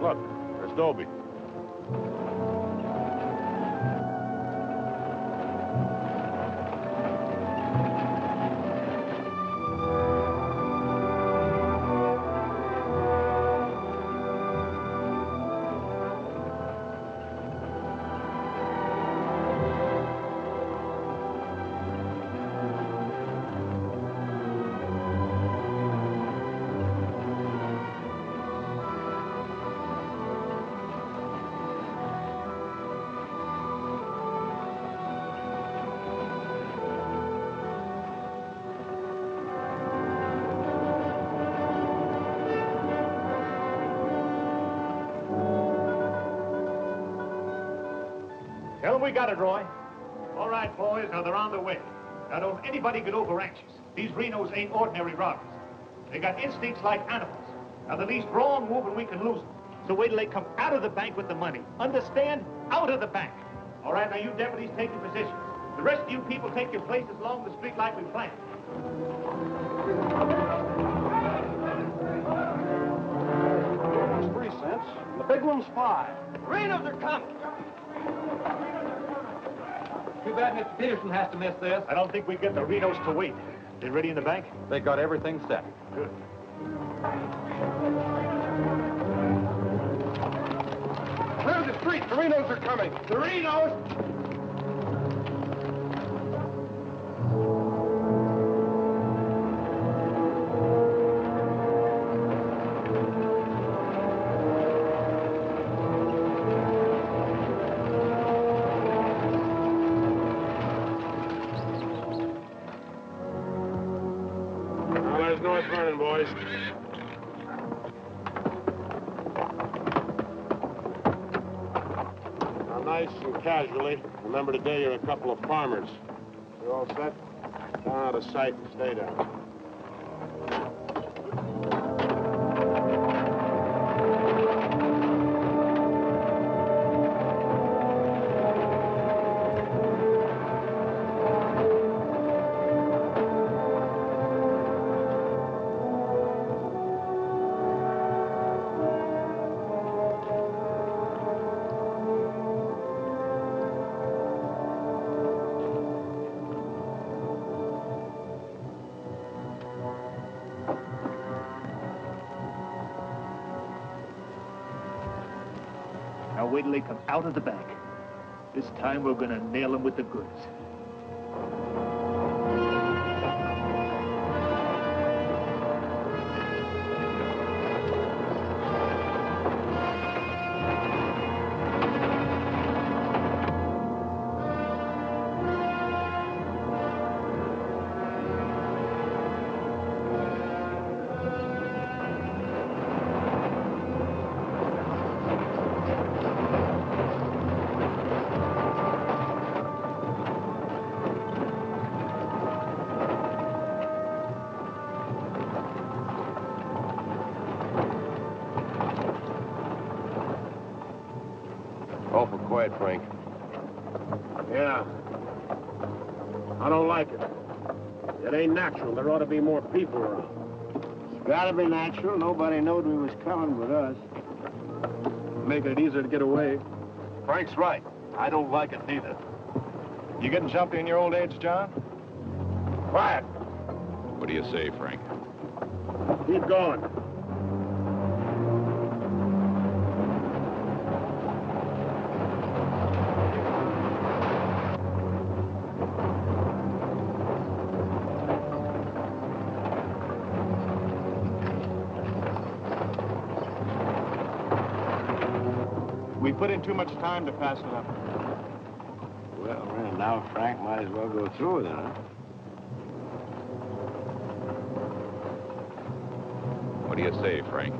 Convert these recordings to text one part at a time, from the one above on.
Look, there's Dobie. Tell them we got it, Roy. All right, boys, now they're on the way. Now, don't anybody get over anxious. These Renos ain't ordinary robbers. They got instincts like animals. Now, the least wrong move and we can lose them. So wait till they come out of the bank with the money. Understand? Out of the bank. All right, now you deputies take your positions. The rest of you people take your places along the street like we planned. One's 3 cents. The big one's 5. Renos are coming. Too bad Mr. Peterson has to miss this. I don't think we get the Renos to wait. They ready in the bank? They got everything set. Good. Clear the street. The Renos are coming. The Renos! North running, boys. Now, nice and casually, remember today you're a couple of farmers. You all set? Down out of sight and stay down. Now wait till they come out of the bank. This time we're gonna nail them with the goods. Awful quiet, Frank. Yeah. I don't like it. It ain't natural. There ought to be more people around. It's gotta be natural. Nobody knowed we was coming but us. Making it easier to get away. Frank's right. I don't like it neither. You getting jumpy in your old age, John? Quiet. What do you say, Frank? Keep going. We put in too much time to pass it up. Well, now Frank might as well go through with it, huh? What do you say, Frank?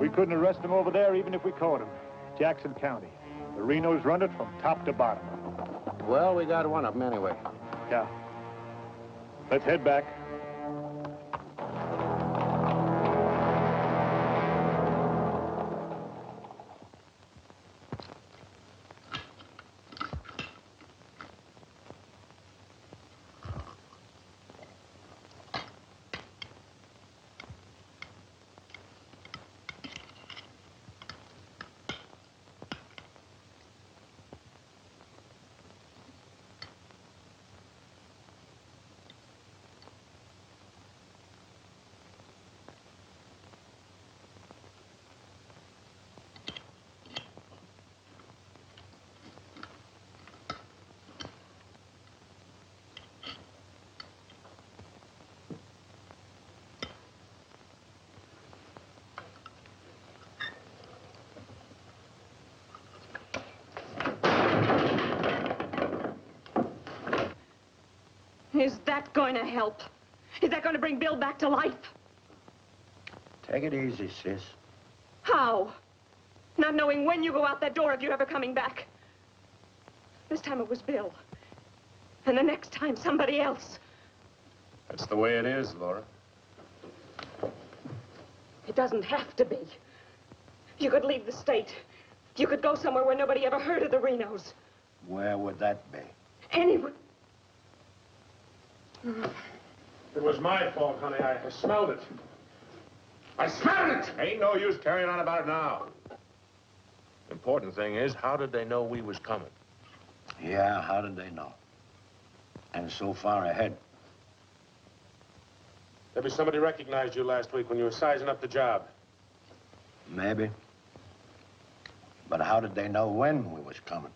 We couldn't arrest him over there even if we caught him. Jackson County. The Renos run it from top to bottom. Well, we got one of them anyway. Yeah. Let's head back. Is that going to help? Is that going to bring Bill back to life? Take it easy, sis. How? Not knowing when you go out that door if you're ever coming back. This time it was Bill. And the next time, somebody else. That's the way it is, Laura. It doesn't have to be. You could leave the state. You could go somewhere where nobody ever heard of the Renos. Where would that be? Anywhere. It was my fault, honey. I smelled it. I smelled it! Ain't no use carrying on about it now. The important thing is, how did they know we was coming? Yeah, how did they know? And so far ahead. Maybe somebody recognized you last week when you were sizing up the job. Maybe. But how did they know when we was coming?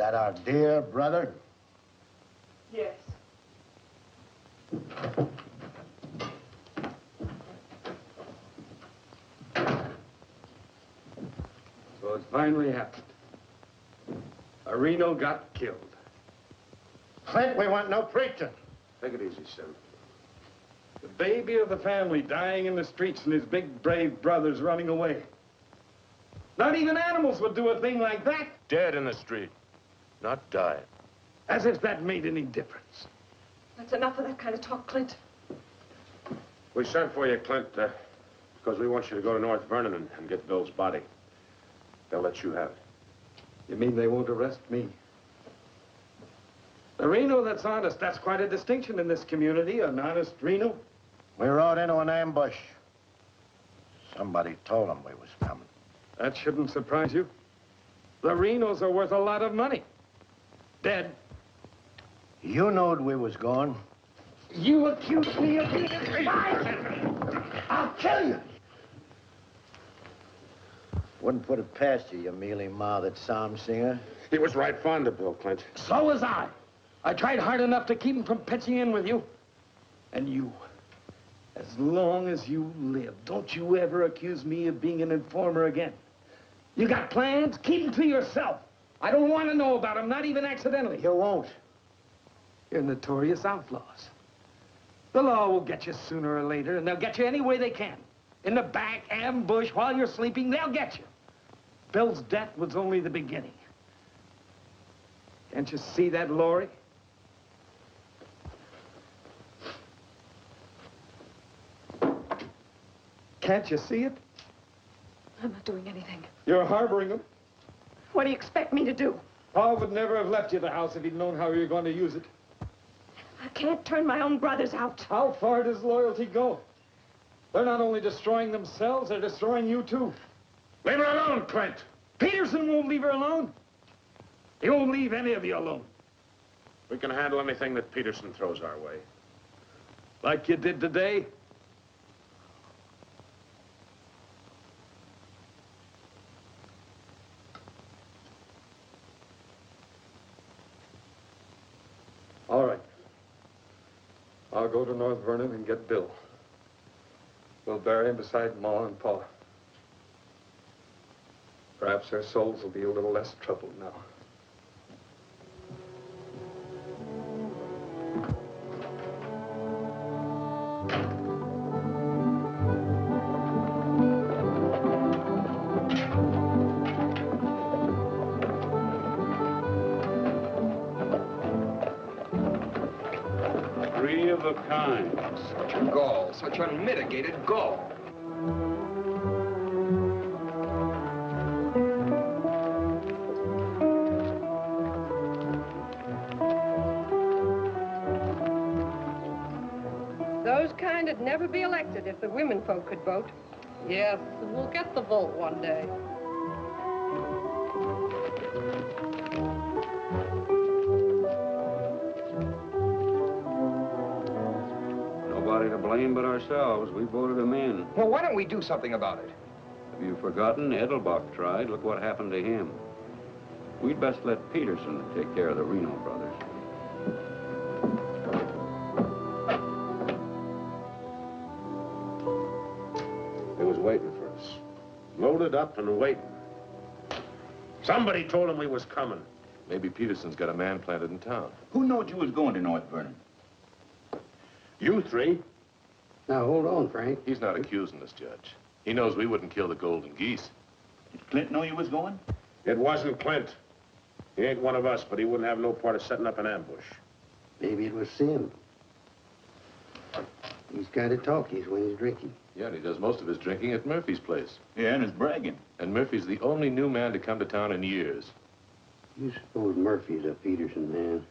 that our dear brother? Yes. So it finally happened. Reno got killed. Clint, we want no preaching. Take it easy, son. The baby of the family dying in the streets and his big, brave brothers running away. Not even animals would do a thing like that. Dead in the street, not dying. As if that made any difference. That's enough of that kind of talk, Clint. We sent for you, Clint, because we want you to go to North Vernon and get Bill's body. They'll let you have it. You mean they won't arrest me? The Reno that's honest, that's quite a distinction in this community, an honest Reno. We rode into an ambush. Somebody told them we was coming. That shouldn't surprise you. The Renos are worth a lot of money. Dead. You knowed we was going. You accuse me of being a spy? I'll kill you. Wouldn't put it past you, you mealy-mouthed psalm singer. He was right fond of Bill, Clint. So was I. I tried hard enough to keep him from pitching in with you. And you, as long as you live, don't you ever accuse me of being an informer again. You got plans? Keep them to yourself. I don't want to know about them, not even accidentally. You won't. You're notorious outlaws. The law will get you sooner or later, and they'll get you any way they can. In the back, ambush, while you're sleeping, they'll get you. Bill's death was only the beginning. Can't you see that, Laurie? Can't you see it? I'm not doing anything. You're harboring them. What do you expect me to do? Paul would never have left you the house if he'd known how you were going to use it. I can't turn my own brothers out. How far does loyalty go? They're not only destroying themselves, they're destroying you, too. Leave her alone, Clint. Peterson won't leave her alone. He won't leave any of you alone. We can handle anything that Peterson throws our way. Like you did today. All right. I'll go to North Vernon and get Bill. We'll bury him beside Ma and Pa. Perhaps their souls will be a little less troubled now. Three of a kind. Such a gall, such unmitigated gall. Those kind would never be elected if the women folk could vote. Yes, we'll get the vote one day. Nobody to blame but ourselves. We voted him in. Well, why don't we do something about it? Have you forgotten? Edelbach tried. Look what happened to him. We'd best let Peterson take care of the Reno brothers. He was waiting for us. Loaded up and waiting. Somebody told him we was coming. Maybe Peterson's got a man planted in town. Who knowed you was going to North Vernon? You three. Now, hold on, Frank. He's not accusing us, Judge. He knows we wouldn't kill the golden geese. Did Clint know you was going? It wasn't Clint. He ain't one of us, but he wouldn't have no part of setting up an ambush. Maybe it was Sim. He's kind of talkies when he's drinking. Yeah, and he does most of his drinking at Murphy's place. Yeah, and is bragging. And Murphy's the only new man to come to town in years. You suppose Murphy's a Peterson man?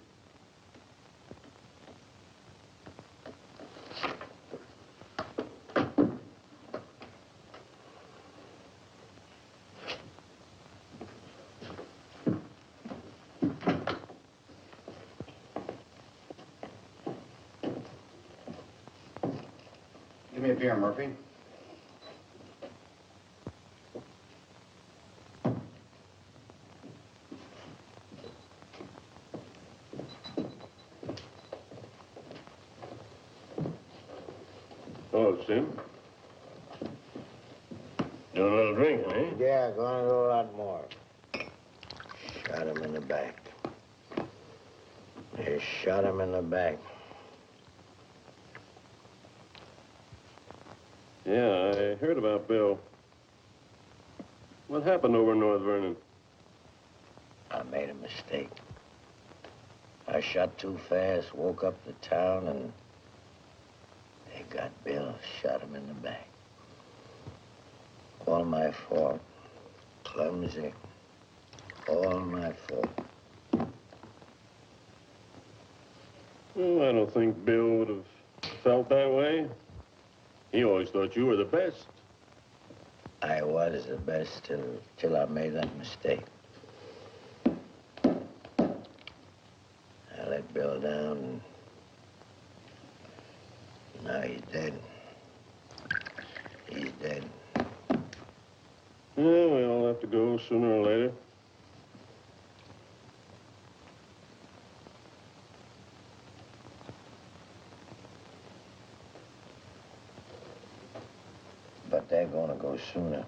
Give me a beer, Murphy. Doing a little drinking, eh? Yeah, gonna do a lot more. Shot him in the back. They shot him in the back. Yeah, I heard about Bill. What happened over in North Vernon? I made a mistake. I shot too fast, woke up the town, and they got Bill, shot him in the back. All my fault. Clumsy. All my fault. Oh, I don't think Bill would have felt that way. He always thought you were the best. I was the best till I made that mistake. I let Bill down, and now he's dead. He's dead. Yeah, we all have to go sooner or later. But they're gonna go sooner.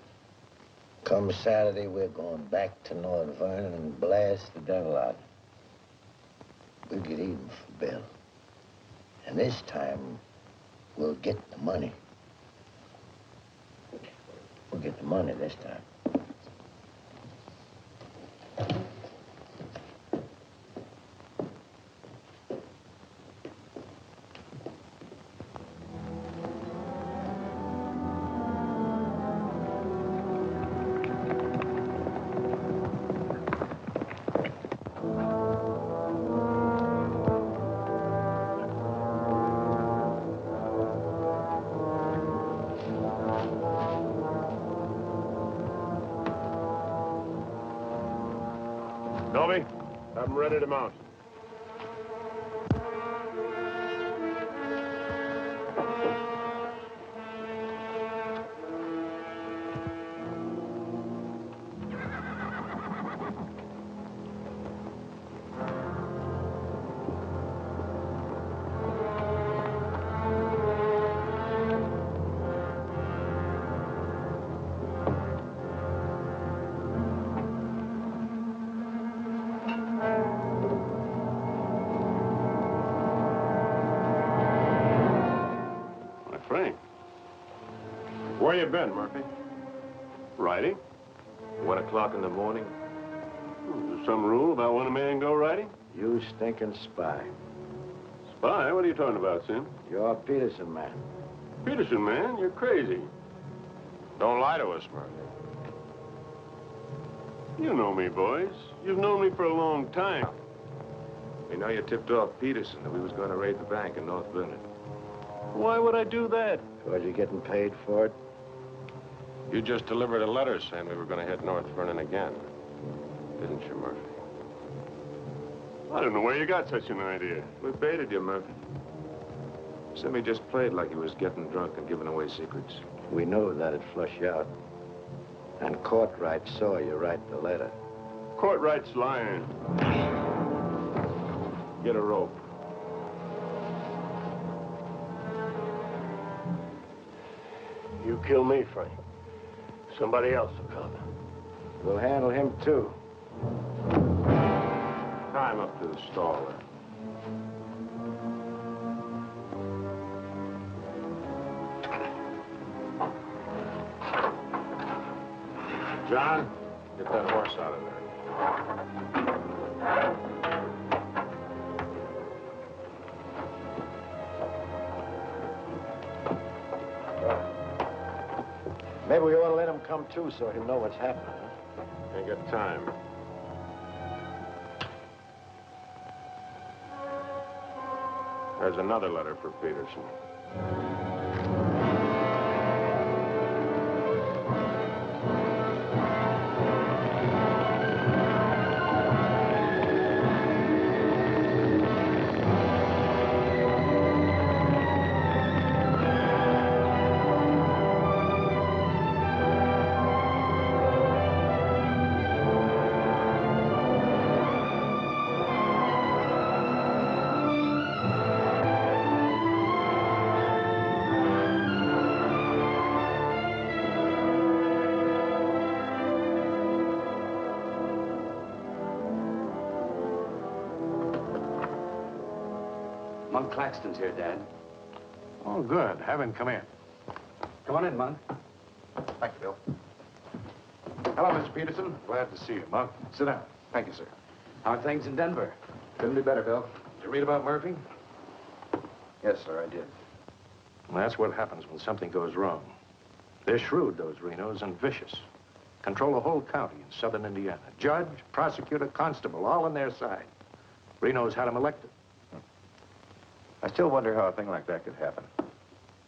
Come Saturday, we're going back to North Vernon and blast the devil out. We'll get even for Bill. And this time, we'll get the money. We'll get the money this time. Dolby, have them ready to mount. Frank, where you been, Murphy? Riding? 1 o'clock in the morning. Is there some rule about when a man go riding? You stinking spy. Spy? What are you talking about, Sim? You're a Peterson man. Peterson, man, you're crazy. Don't lie to us, Murphy. You know me, boys. You've known me for a long time. We know you tipped off Peterson that we was going to raid the bank in North Vernon. Why would I do that? Was you getting paid for it? You just delivered a letter saying we were going to hit North Vernon again. Didn't you, Murphy? I don't know where you got such an idea. We baited you, Murphy. Simmy just played like he was getting drunk and giving away secrets. We knew that'd flush you out. And Courtright saw you write the letter. Courtright's lying. Get a rope. You kill me, Frank. Somebody else will come. We'll handle him, too. Tie him up to the stall there. John, get that horse out of there. Maybe we ought to let him come, too, so he'll know what's happening, huh? Ain't got time. There's another letter for Peterson. Monk Claxton's here, Dad. Oh, good. Have him come in. Come on in, Monk. Thank you, Bill. Hello, Mr. Peterson. Glad to see you, Monk. Sit down. Thank you, sir. How are things in Denver? Couldn't be better, Bill. Did you read about Murphy? Yes, sir, I did. Well, that's what happens when something goes wrong. They're shrewd, those Renos, and vicious. Control the whole county in southern Indiana. Judge, prosecutor, constable, all on their side. Reno's had him elected. I still wonder how a thing like that could happen.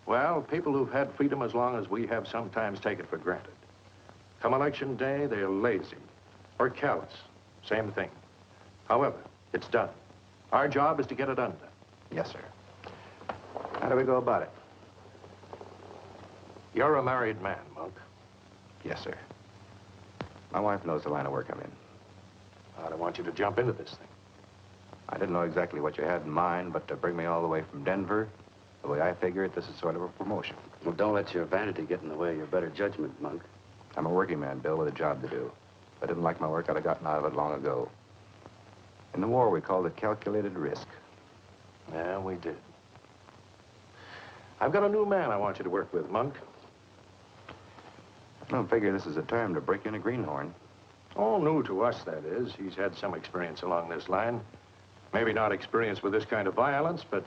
Well, people who've had freedom as long as we have sometimes take it for granted. Come election day, they're lazy or callous. Same thing. However, it's done. Our job is to get it undone. Yes, sir. How do we go about it? You're a married man, Monk. Yes, sir. My wife knows the line of work I'm in. I don't want you to jump into this thing. I didn't know exactly what you had in mind, but to bring me all the way from Denver, the way I figure it, this is sort of a promotion. Well, don't let your vanity get in the way of your better judgment, Monk. I'm a working man, Bill, with a job to do. If I didn't like my work, I'd have gotten out of it long ago. In the war, we called it calculated risk. Yeah, we did. I've got a new man I want you to work with, Monk. I don't figure this is a time to break in a greenhorn. All new to us, that is. He's had some experience along this line. Maybe not experience with this kind of violence, but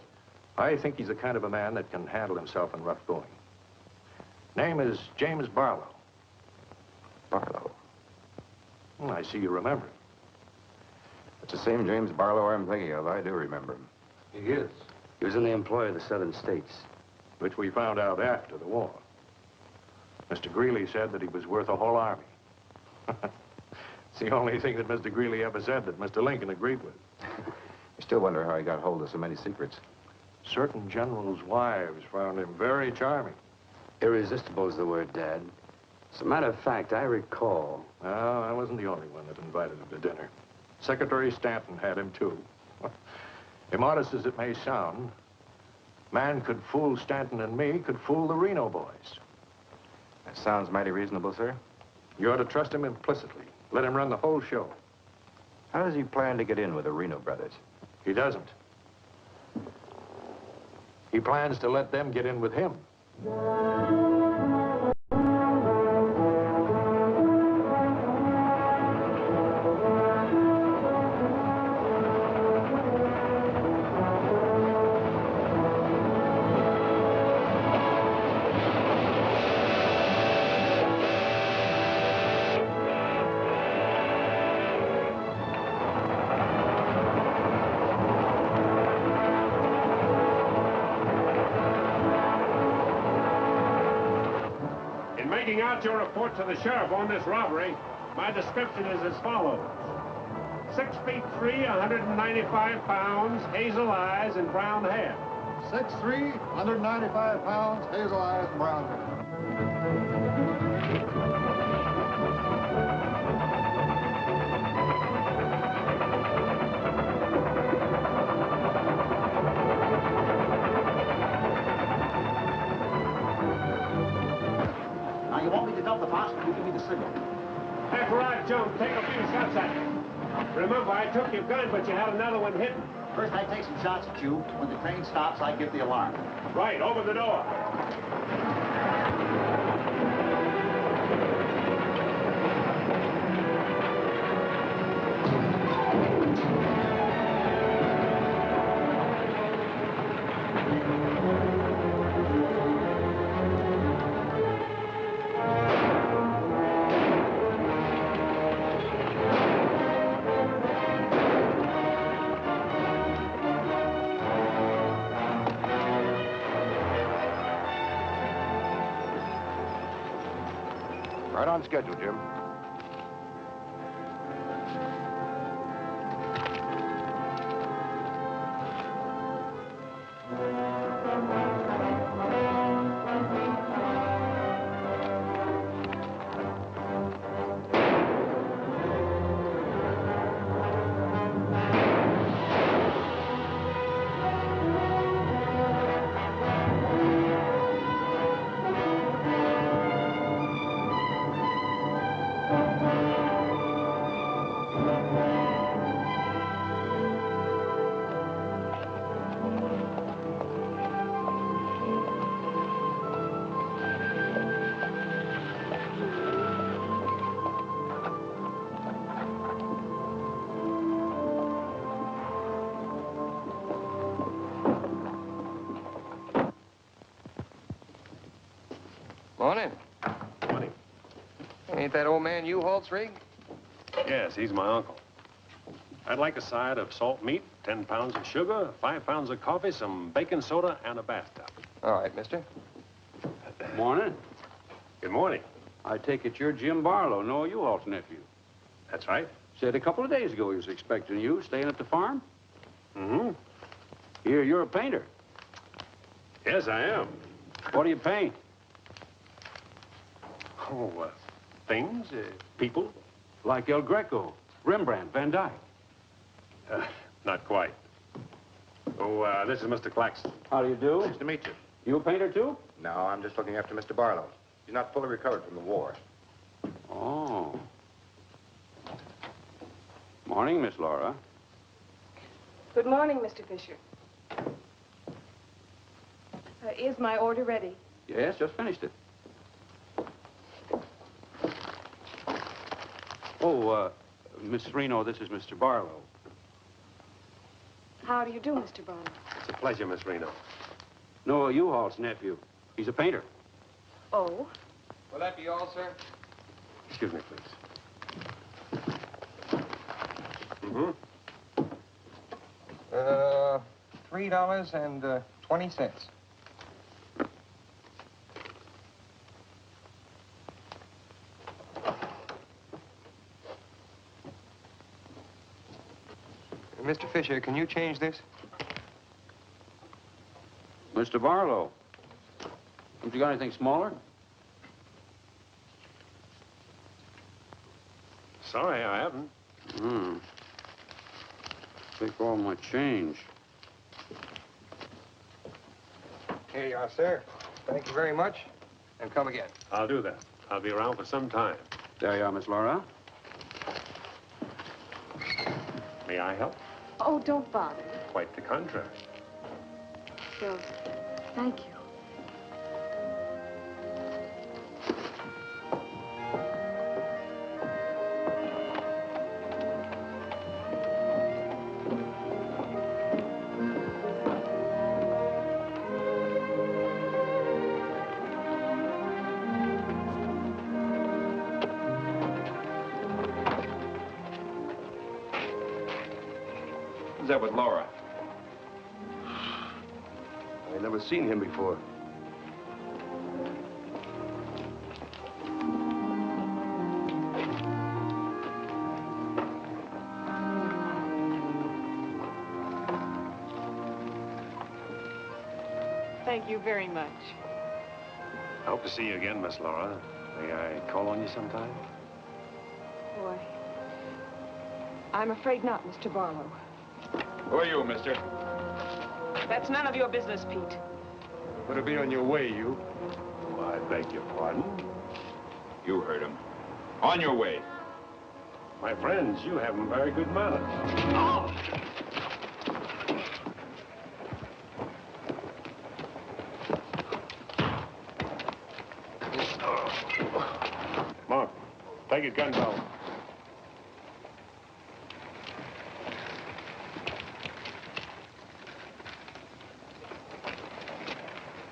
I think he's the kind of a man that can handle himself in rough going. Name is James Barlow. Barlow? I see you remember him. It's the same James Barlow I'm thinking of. I do remember him. He is. He was in the employ of the southern states. Which we found out after the war. Mr. Greeley said that he was worth a whole army. It's the only thing that Mr. Greeley ever said that Mr. Lincoln agreed with. I still wonder how he got hold of so many secrets. Certain generals' wives found him very charming. Irresistible is the word, Dad. As a matter of fact, I recall... No, I wasn't the only one that invited him to dinner. Secretary Stanton had him, too. Immodest as it may sound, man could fool Stanton and me, could fool the Reno boys. That sounds mighty reasonable, sir. You ought to trust him implicitly. Let him run the whole show. How does he plan to get in with the Reno brothers? He doesn't. He plans to let them get in with him. Making out your report to the sheriff on this robbery, my description is as follows. 6 feet 3, 195 pounds, hazel eyes, and brown hair. 6'3", 195 pounds, hazel eyes, and brown hair. Now, you want me to dump the box? You give me the signal. After I jump, take a few shots at me. Remember, I took your gun, but you had another one hidden. First, I take some shots at you. When the train stops, I give the alarm. Right, open the door. Right on schedule, Jim. Morning. Morning. Ain't that old man U-Haul's rig? Yes, he's my uncle. I'd like a side of salt meat, 10 pounds of sugar, 5 pounds of coffee, some baking soda, and a bathtub. All right, mister. Morning. Good morning. I take it you're Jim Barlow, Noah U-Haul's nephew. That's right. Said a couple of days ago he was expecting you, staying at the farm. Mm-hmm. Here, you're a painter. Yes, I am. What do you paint? Oh, things, people. Like El Greco, Rembrandt, Van Dyke. Not quite. Oh, this is Mr. Claxton. How do you do? Nice to meet you. You a painter, too? No, I'm just looking after Mr. Barlow. He's not fully recovered from the war. Oh. Morning, Miss Laura. Good morning, Mr. Fisher. Is my order ready? Yes, just finished it. Oh, Miss Reno, this is Mr. Barlow. How do you do, Mr. Barlow? It's a pleasure, Miss Reno. Noah U-Haul's nephew. He's a painter. Oh? Will that be all, sir? Excuse me, please. Mm-hmm. $3.20. Mr. Fisher, can you change this? Mr. Barlow. Haven't you got anything smaller? Sorry, I haven't. Take all my change. Here you are, sir. Thank you very much. And come again. I'll do that. I'll be around for some time. There you are, Miss Laura. May I help? Oh, don't bother. Quite the contrary. Well, thank you. Who's that with Laura? I never seen him before. Thank you very much. I hope to see you again, Miss Laura. May I call on you sometime? Boy, I'm afraid not, Mr. Barlow. Who are you, mister? That's none of your business, Pete. Better be on your way, you. Oh, I beg your pardon. You heard him. On your way. My friends, you haven't very good manners. Oh! Mark, take his gun, fellow.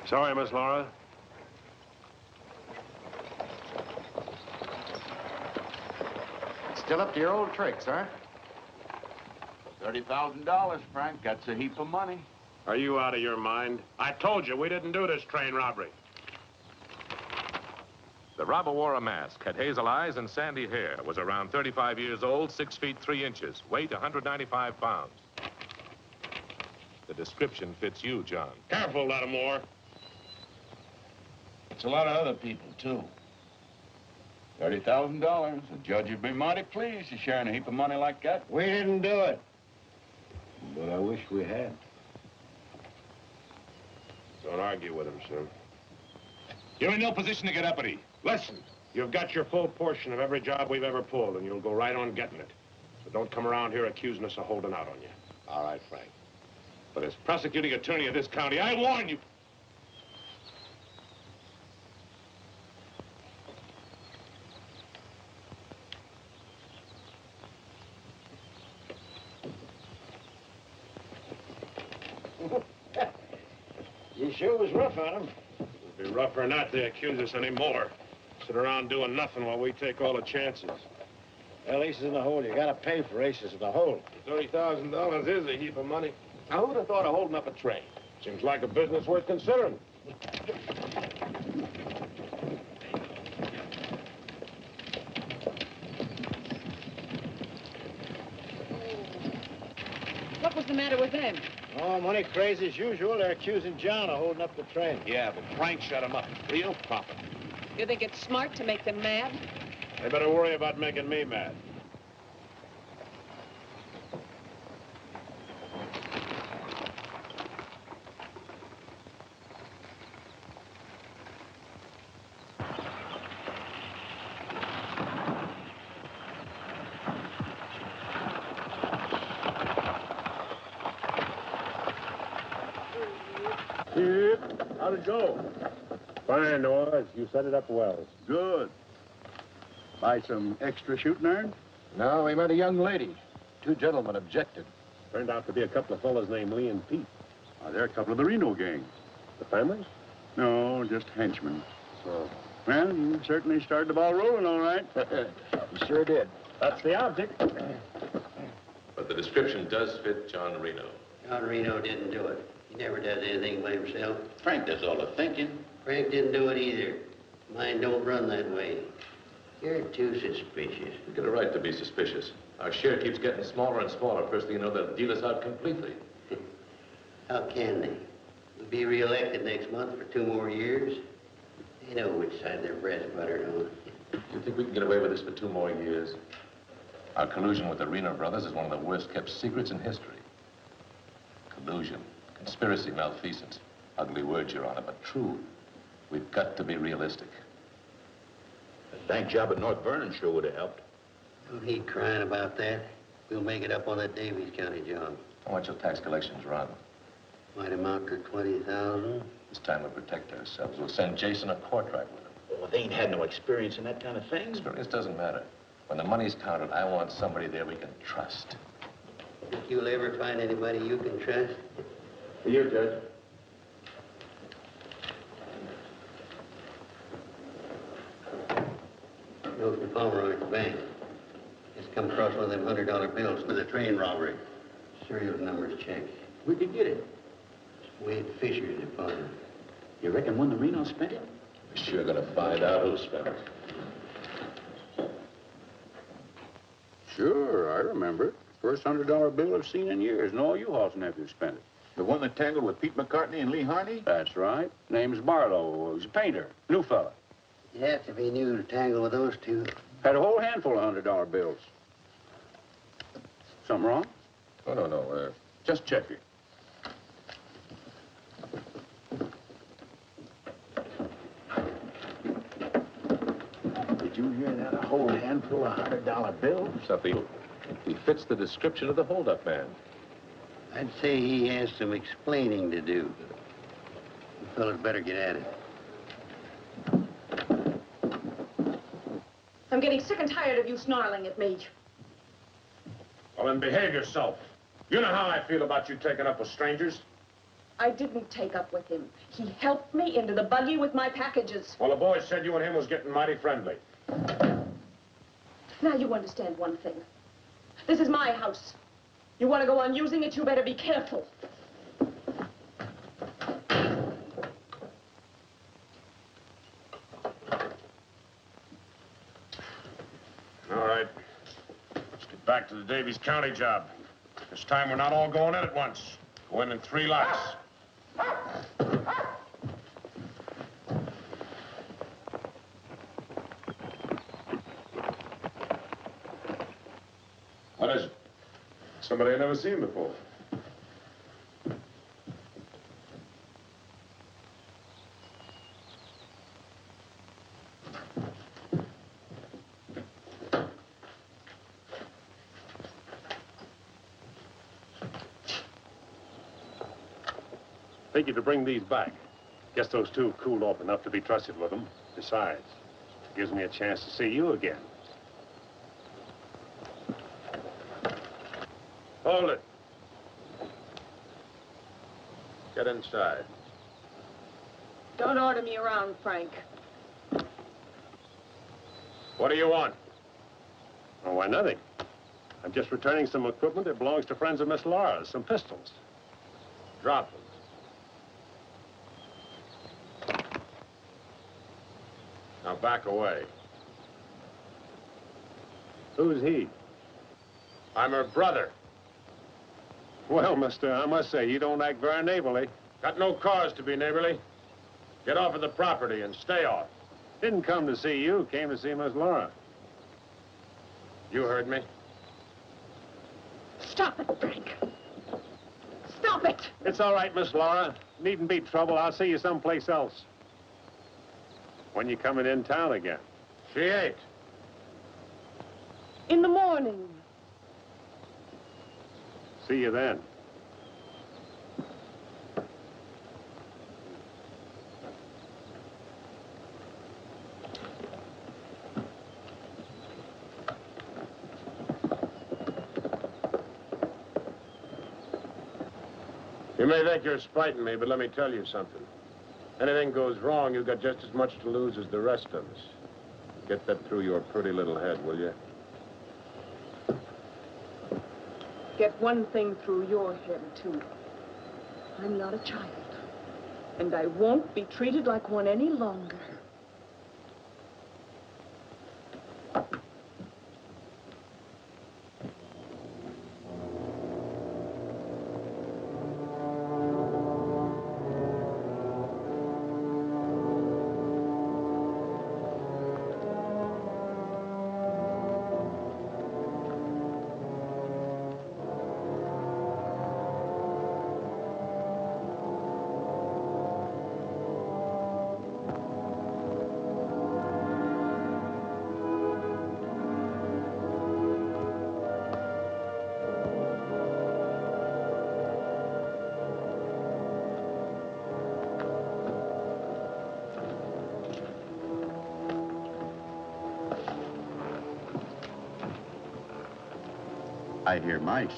Sorry, Miss Laura. Still up to your old tricks, huh? $30,000, Frank. That's a heap of money. Are you out of your mind? I told you we didn't do this train robbery. The robber wore a mask, had hazel eyes and sandy hair, was around 35 years old, 6 feet 3 inches, weight 195 pounds. The description fits you, John. Careful, Lattimore. It's a lot of other people, too. $30,000. The judge would be mighty pleased to sharing a heap of money like that. We didn't do it. But I wish we had. Don't argue with him, sir. You're in no position to get uppity. Listen, you've got your full portion of every job we've ever pulled, and you'll go right on getting it. So don't come around here accusing us of holding out on you. All right, Frank. But as prosecuting attorney of this county, I warn you. You sure was rough on him. It'll be Rough or not, they accuse us anymore. Sit around doing nothing while we take all the chances. Well, aces in the hole. You gotta pay for aces in the hole. $30,000 is a heap of money. Now, who'd have thought of holding up a train? Seems like a business worth considering. What was the matter with them? Oh, money crazy as usual. They're accusing John of holding up the train. Yeah, but Frank shut him up. Real profit. You think it's smart to make them mad? They better worry about making me mad. How'd it go? Fine, Noah. You set it up well. Good. Buy some extra shooting iron? No, we met a young lady. Two gentlemen objected. Turned out to be a couple of fellas named Lee and Pete. They're a couple of the Reno gang. The family? No, just henchmen. So, Well, you certainly started the ball rolling, all right. You sure did. that's the object. But the description does fit John Reno. John Reno didn't do it. He never does anything by himself. Frank does all the thinking. Frank didn't do it either. Mine don't run that way. You're too suspicious. You get a right to be suspicious. Our share keeps getting smaller and smaller. First thing you know, they'll deal us out completely. How can they? We'll be re-elected next month for 2 more years. They know which side their bread's buttered on. You think we can get away with this for 2 more years? Our collusion with the Reno brothers is one of the worst kept secrets in history. Collusion, conspiracy, malfeasance. Ugly words, Your Honor, but true. We've got to be realistic. The bank job at North Vernon sure would have helped. No need crying about that. We'll make it up on that Davies County job. How much your tax collections run? Might amount to 20,000. This time we'll protect ourselves. We'll send Jason a contract with him. Well, they ain't had no experience in that kind of thing. Experience doesn't matter. When the money's counted, I want somebody there we can trust. Think you'll ever find anybody you can trust? Here, Judge. Note from Palmer at the bank. Just come across one of them $100 bills for the train robbery. Serial numbers checked. Where'd you get it? Wade Fisher's deposit. You reckon one of the Reno spent it? We're sure gonna find out who spent it. Sure, I remember it. First $100 bill I've seen in years, and all you Hall's nephews spent it. The one that tangled with Pete McCartney and Lee Harney? That's right. Name's Barlow. He's a painter. New fella. You'd have to be new to tangle with those two. Had a whole handful of $100 bills. Something wrong? Oh, no. Just checking. Did you hear that? A whole handful of $100 bills? Something. He fits the description of the holdup man. I'd say he has some explaining to do. You fellas better get at it. I'm getting sick and tired of you snarling at me. Well, then behave yourself. You know how I feel about you taking up with strangers. I didn't take up with him. He helped me into the buggy with my packages. Well, the boys said you and him was getting mighty friendly. Now you understand one thing. This is my house. You want to go on using it, you better be careful. All right. Let's get back to the Davies County job. This time we're not all going in at once. Go in 3 lots. What is it? Somebody I've never seen before. Take you to bring these back. Guess those two cooled off enough to be trusted with them. Besides, it gives me a chance to see you again. Hold it. Get inside. Don't order me around, Frank. What do you want? Oh, why, nothing. I'm just returning some equipment that belongs to friends of Miss Laura's, some pistols. Drop them. Now back away. Who's he? I'm her brother. Well, mister, I must say, you don't act very neighborly. Got no cause to be neighborly. Get off of the property and stay off. Didn't come to see you, came to see Miss Laura. You heard me. Stop it, Frank. Stop it. It's all right, Miss Laura. Needn't be trouble. I'll see you someplace else. When you coming in town again? She ain't. In the morning. See you then. You may think you're spiting me, but let me tell you something. Anything goes wrong, you've got just as much to lose as the rest of us. Get that through your pretty little head, will you? Get one thing through your head, too. I'm not a child. And I won't be treated like one any longer. I hear mice.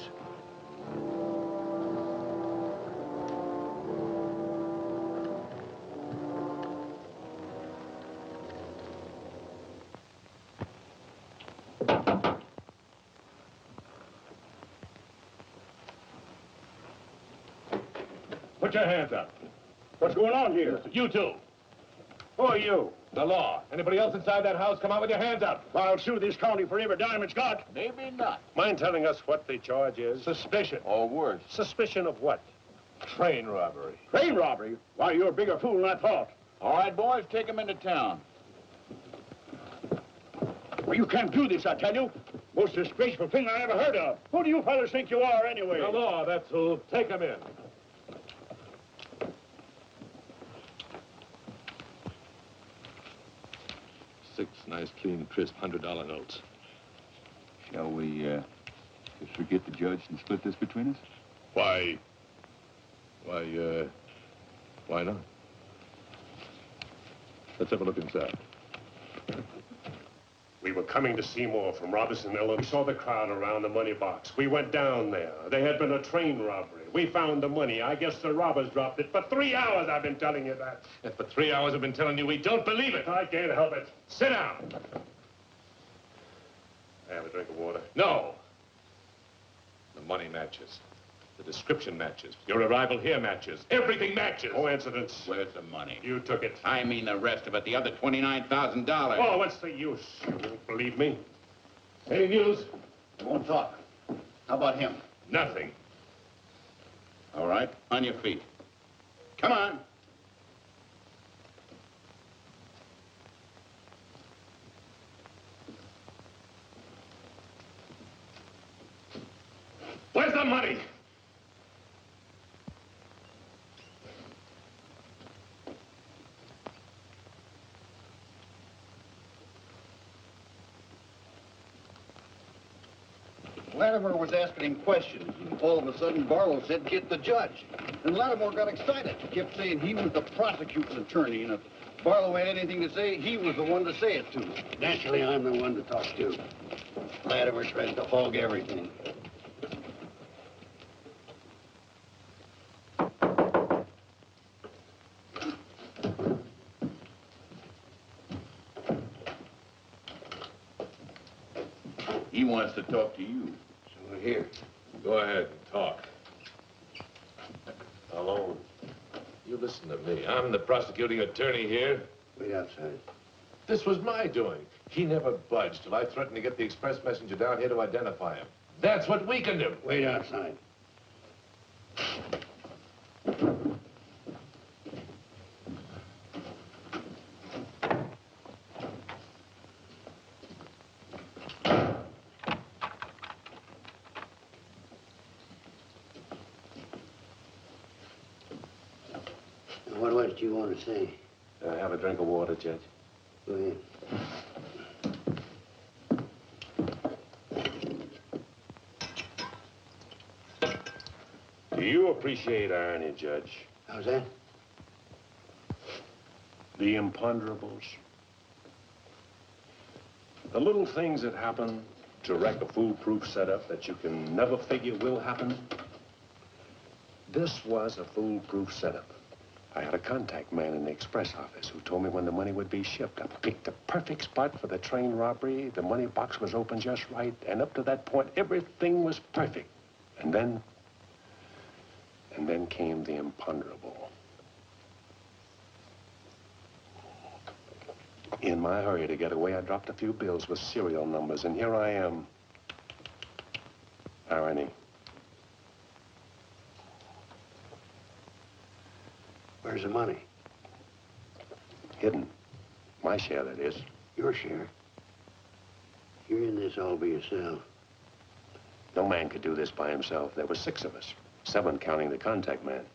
Put your hands up. What's going on here? You two. Who are you? The law. Anybody else inside that house, come out with your hands up. I'll sue this county for every dime it's got. Maybe not. Mind telling us what the charge is? Suspicion. Or worse. Suspicion of what? Train robbery. Train robbery? Why, you're a bigger fool than I thought. All right, boys, take him into town. Well, you can't do this, I tell you. Most disgraceful thing I ever heard of. Who do you fellas think you are, anyway? The law, that's who. Take him in. Six nice, clean, crisp $100 notes. Shall we, just forget the judge and split this between us? Why not? Let's have a look inside. We were coming to Seymour from Robinson, Illinois. We saw the crowd around the money box. We went down there. There had been a train robbery. We found the money. I guess the robbers dropped it. For 3 hours, I've been telling you that. And for 3 hours I've been telling you we don't believe it. I can't help it. Sit down. Have a drink of water. No. The money matches. The description matches. Your arrival here matches. Everything matches. Coincidence. Where's the money? You took it. I mean the rest of it, the other $29,000. Oh, what's the use? You won't believe me. Any news? I won't talk. How about him? Nothing. All right, on your feet. Come on. Where's the money? Latimer was asking him questions, and all of a sudden Barlow said, "Get the judge." And Latimer got excited. He kept saying he was the prosecuting attorney, and if Barlow had anything to say, he was the one to say it to. Naturally, I'm the one to talk to. Latimer tries to hog everything. He wants to talk to you. So here. Go ahead and talk. Alone. You listen to me. I'm the prosecuting attorney here. Wait outside. This was my doing. He never budged till I threatened to get the express messenger down here to identify him. That's what we can do. Wait outside. What was it you want to say? Have a drink of water, Judge. Go ahead. Do you appreciate irony, Judge? How's that? The imponderables. The little things that happen to wreck a foolproof setup that you can never figure will happen. This was a foolproof setup. I had a contact man in the express office who told me when the money would be shipped. I picked the perfect spot for the train robbery. The money box was open just right. And up to that point, everything was perfect. And then came the imponderable. In my hurry to get away, I dropped a few bills with serial numbers, and here I am. Irony. Where's the money? Hidden. My share, that is. Your share? You're in this all by yourself. No man could do this by himself. There were 6 of us. 7 counting the contact man.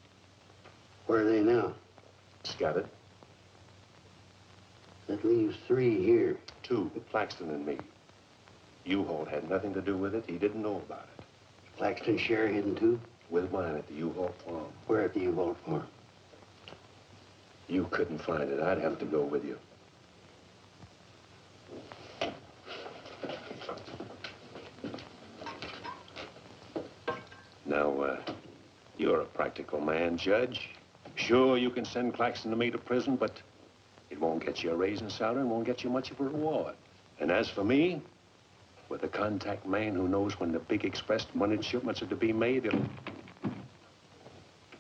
Where are they now? Scattered. That leaves 3 here. 2, Claxton and me. U-Haul had nothing to do with it. He didn't know about it. Claxton's share hidden too? With mine at the U-Haul farm. Where at the U-Haul farm? You couldn't find it. I'd have to go with you. Now, you're a practical man, Judge. Sure, you can send Claxton and me to prison, but it won't get you a raise in salary and won't get you much of a reward. And as for me, with a contact man who knows when the big express money shipments are to be made,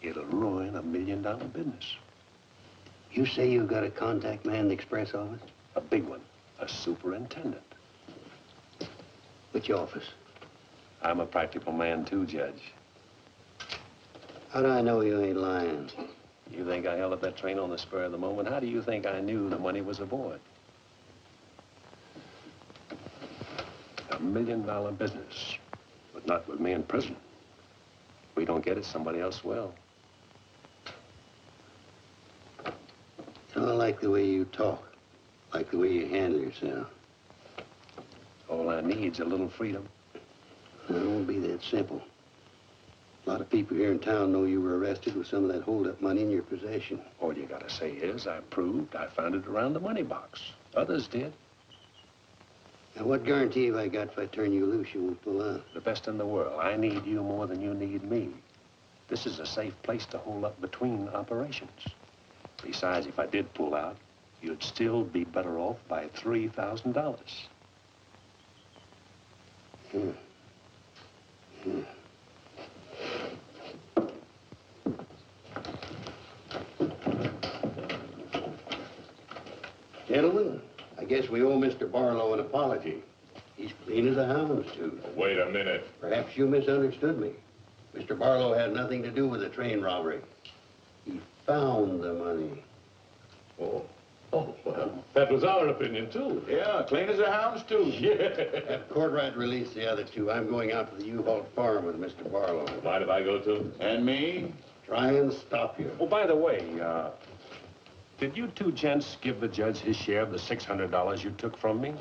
it'll ruin $1 million business. You say you got a contact man in the express office? A big one. A superintendent. Which office? I'm a practical man too, Judge. How do I know you ain't lying? You think I held up that train on the spur of the moment? How do you think I knew the money was aboard? $1 million business, but not with me in prison. If we don't get it, somebody else will. I don't like the way you talk, like the way you handle yourself. All I need's a little freedom. It won't be that simple. A lot of people here in town know you were arrested with some of that hold-up money in your possession. All you gotta say is, I proved I found it around the money box. Others did. Now, what guarantee have I got if I turn you loose, you won't pull out? The best in the world. I need you more than you need me. This is a safe place to hold up between operations. Besides, if I did pull out, you'd still be better off by $3,000. Gentlemen, I guess we owe Mr. Barlow an apology. He's clean as a hound's tooth. Wait a minute. Perhaps you misunderstood me. Mr. Barlow had nothing to do with the train robbery. He found the money. Oh, well, that was our opinion, too. Yeah, clean as a hound's tooth. Yeah. Have Courtright release the other 2. I'm going out to the U-Haul farm with Mr. Barlow. Mind if I go, too? And me? Try and stop you. Oh, by the way, did you 2 gents give the judge his share of the $600 you took from me?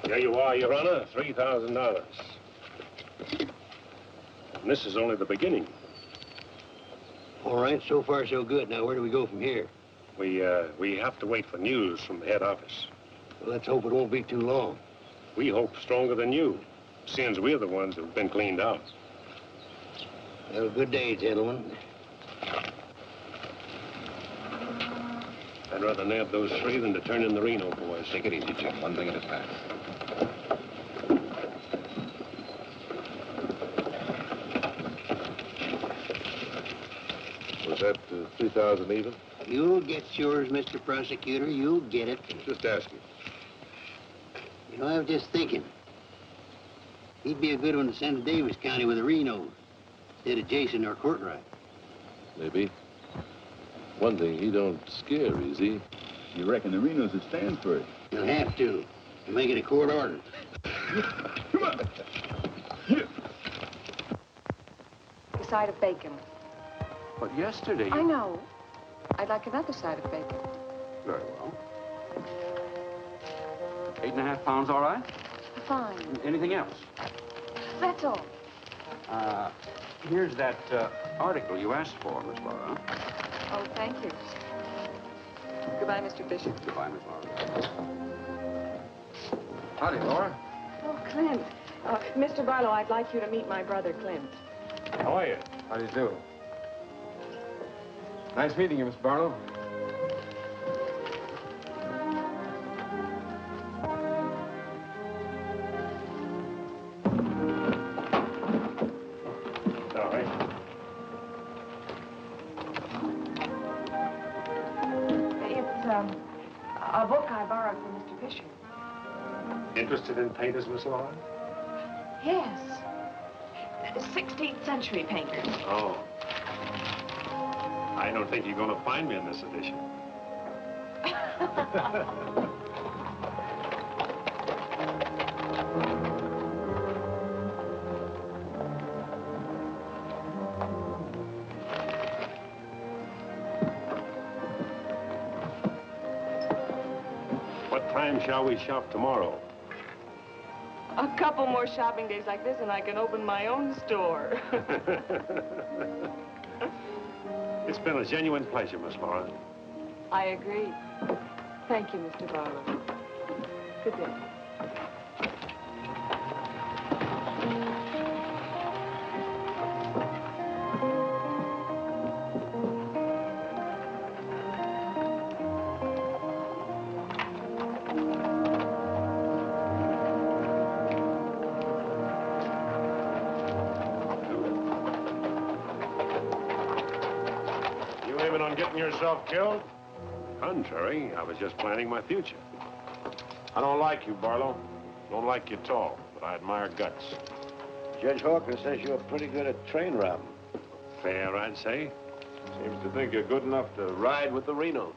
There you are, Your Honor, $3,000. And this is only the beginning. All right, so far so good. Now, where do we go from here? We have to wait for news from the head office. Well, let's hope it won't be too long. We hope stronger than you, since we're the ones who've been cleaned out. Well, good day, gentlemen. I'd rather nab those three than to turn in the Reno boys. Take it easy, Jim. One thing at a time. Was that 3,000 even? You'll get yours, Mr. Prosecutor. You'll get it. Just asking. You know, I was just thinking. He'd be a good one to send to Davis County with the Renos, instead of Jason or Courtright. Maybe. One thing, he don't scare easy. You reckon the Renos would stand for it? You'll have to make it a court order. Come on. A side of bacon. But yesterday you... I know. I'd like another side of bacon. Very well. 8.5 pounds, all right? Fine. Anything else? That's all. Here's that article you asked for, Miss Laura. Oh, thank you. Goodbye, Mr. Fisher. Goodbye, Miss Laura. Howdy, Laura. Oh, Clint. Mr. Barlow, I'd like you to meet my brother, Clint. How are you? How do you do? Nice meeting you, Miss Barlow. Sorry. It's a book I borrowed from Mr. Fisher. Interested in painters, Miss Laura? Yes. 16th century painters. Oh. I don't think you're going to find me in this edition. What time shall we shop tomorrow? A couple more shopping days like this and I can open my own store. It's been a genuine pleasure, Miss Laura. I agree. Thank you, Mr. Barlow. Good day. On getting yourself killed? Contrary, I was just planning my future. I don't like you, Barlow. Don't like you at all, but I admire guts. Judge Hawkins says you're pretty good at train robbing. Fair, I'd say. Seems to think you're good enough to ride with the Renos.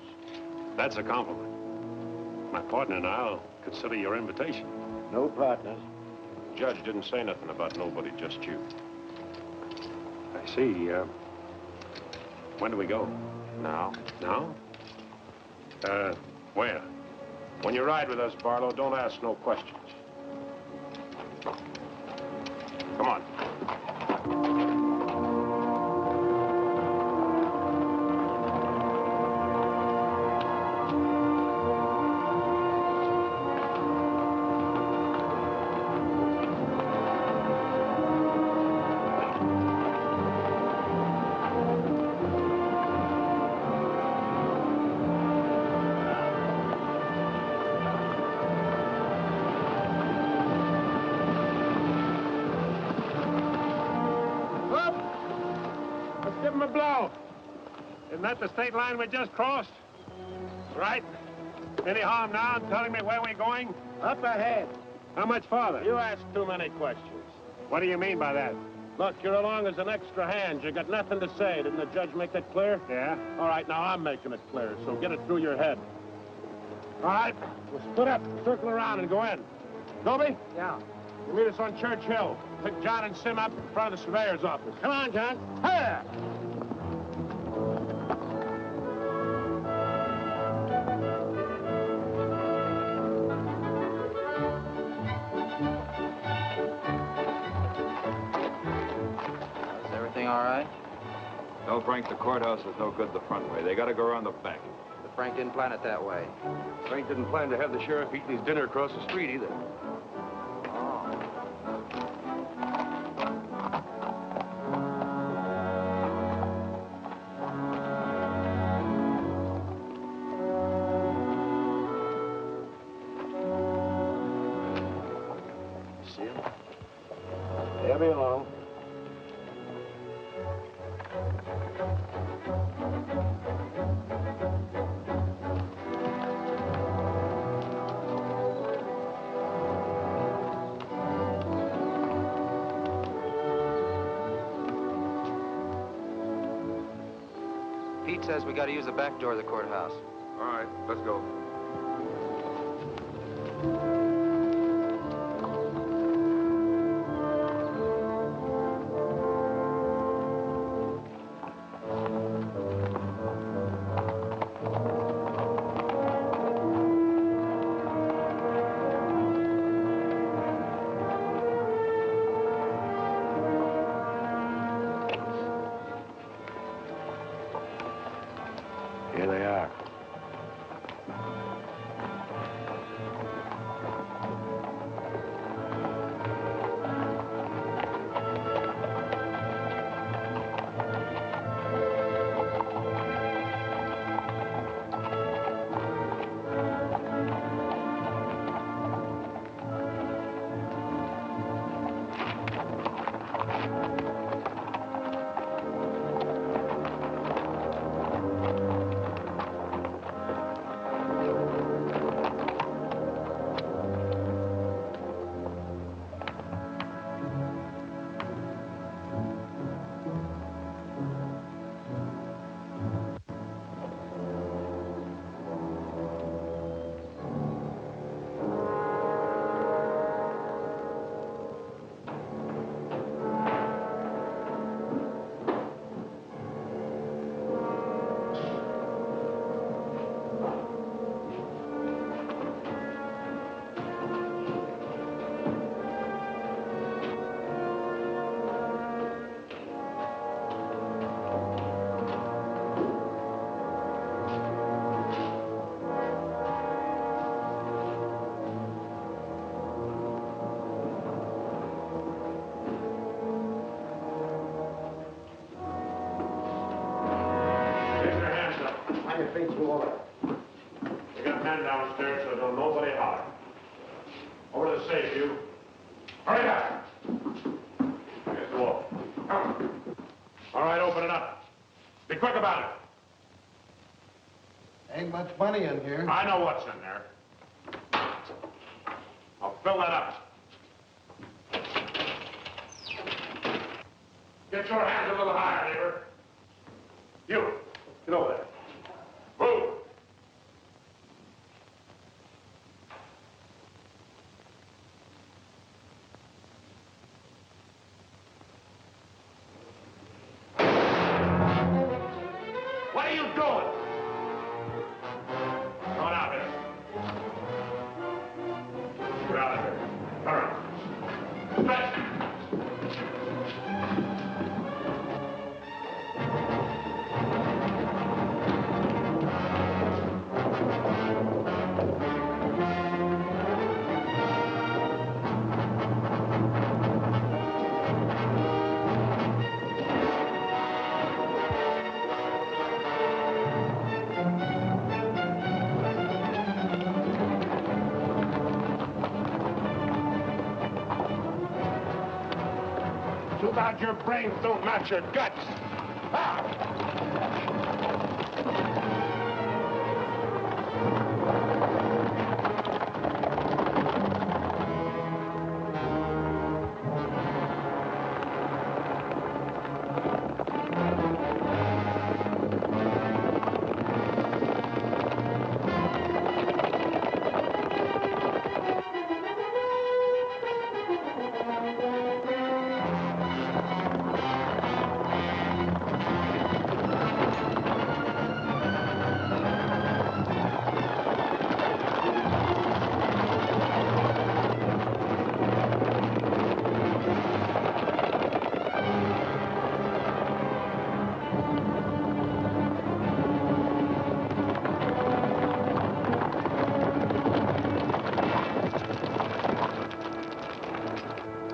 That's a compliment. My partner and I'll consider your invitation. No partners. The judge didn't say nothing about nobody, just you. I see. When do we go? Now? Now? Where? When you ride with us, Barlow, don't ask no questions. Come on. Give him a blow. Isn't that the state line we just crossed? Right. Any harm now in telling me where we're going? Up ahead. How much farther? You ask too many questions. What do you mean by that? Look, you're along as an extra hand. You got nothing to say. Didn't the judge make that clear? Yeah. All right, now I'm making it clear, so get it through your head. All right, we'll split up, circle around, and go in. Dobie? Yeah. You meet us on Church Hill. Pick John and Sim up in front of the surveyor's office. Come on, John. Hey! Everything all right? Don't Frank, the courthouse is no good the front way. They gotta go around the back. The Frank didn't plan it that way. Frank didn't plan to have the sheriff eating his dinner across the street either. See him? Leave me alone. Pete says we got to use the back door of the courthouse. All right, let's go. Here they are. You got men downstairs, so don't nobody holler. Over to the safe, you. Hurry up! Here's the wall. Come. All right, open it up. Be quick about it. Ain't much money in here. I know what's in there. I'll fill that up. Get your hands a little higher, neighbor. You, get over there. Move. What are you doing? Come on out here. Get out of here. Hurry. Stretch. Too bad your brains don't match your guts.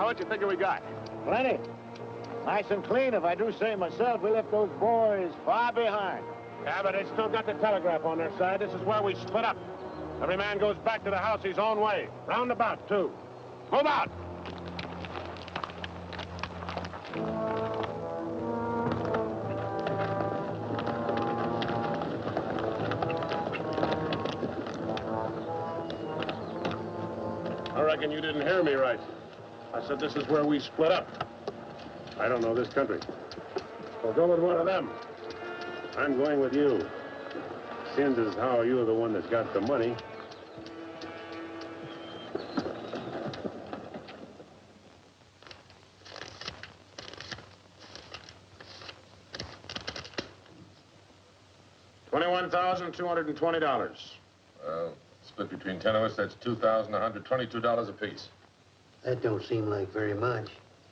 what you figure we got? Plenty. Nice and clean, if I do say myself. We left those boys far behind. Yeah, but they still got the telegraph on their side. This is where we split up. Every man goes back to the house his own way. Roundabout, too. Move out! I reckon you didn't hear me right. I said this is where we split up. I don't know this country. Well, go with one of them. I'm going with you. Seems as how you're the one that's got the money. $21,220. Well, split between 10 of us, that's $2,122 apiece. That don't seem like very much.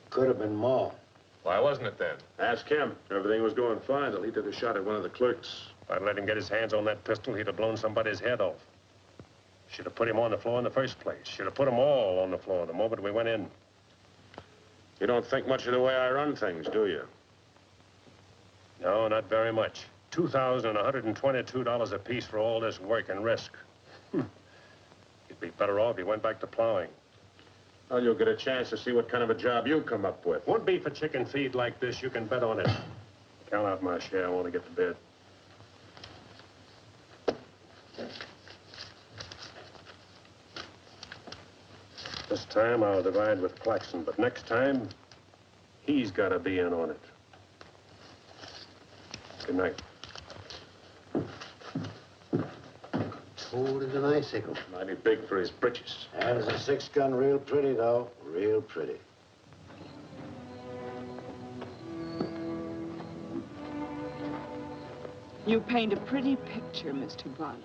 Could have been more. Why wasn't it then? Ask him. Everything was going fine till he took a shot at one of the clerks. If I'd let him get his hands on that pistol, he'd have blown somebody's head off. Should have put him on the floor in the first place. Should have put them all on the floor the moment we went in. You don't think much of the way I run things, do you? No, not very much. $2,122 apiece for all this work and risk. You'd be better off if you went back to plowing. Well, you'll get a chance to see what kind of a job you come up with. Won't be for chicken feed like this, you can bet on it. Count out my share, I want to get to bed. This time I'll divide with Claxon, but next time, he's got to be in on it. Good night. Old as an icicle. Mighty big for his britches. That is a 6-gun, real pretty, though. Real pretty. You paint a pretty picture, Mr. Barlow.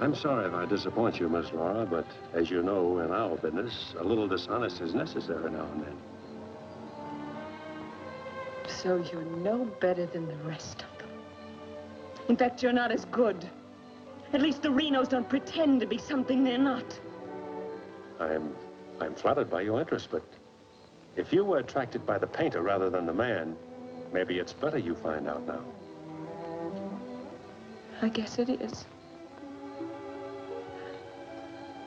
I'm sorry if I disappoint you, Miss Laura, but as you know, in our business, a little dishonest is necessary now and then. So you're no better than the rest of them. In fact, you're not as good. At least the Renos don't pretend to be something they're not. I'm flattered by your interest, but if you were attracted by the painter rather than the man, maybe it's better you find out now. I guess it is.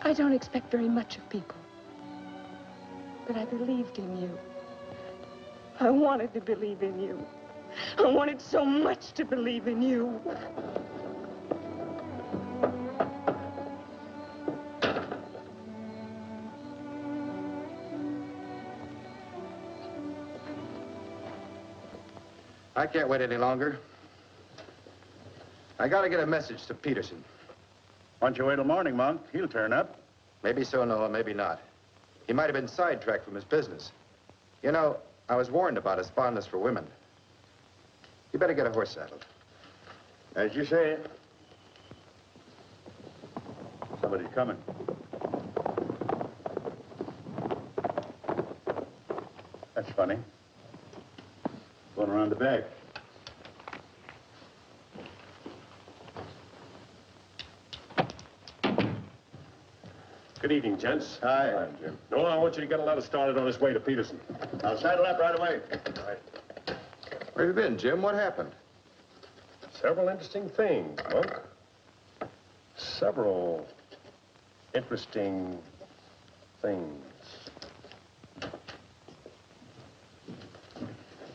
I don't expect very much of people. But I believed in you. I wanted to believe in you. I wanted so much to believe in you. I can't wait any longer. I gotta get a message to Peterson. Why don't you wait till morning, Monk? He'll turn up. Maybe so, Noah, maybe not. He might have been sidetracked from his business. You know, I was warned about his fondness for women. You better get a horse saddled. As you say. Somebody's coming. That's funny. Going around the back. Good evening, gents. Hi, Jim. Noah, I want you to get a letter started on his way to Peterson. I'll saddle up right away. All right. Where have you been, Jim? What happened? Several interesting things, Monk. Several interesting things.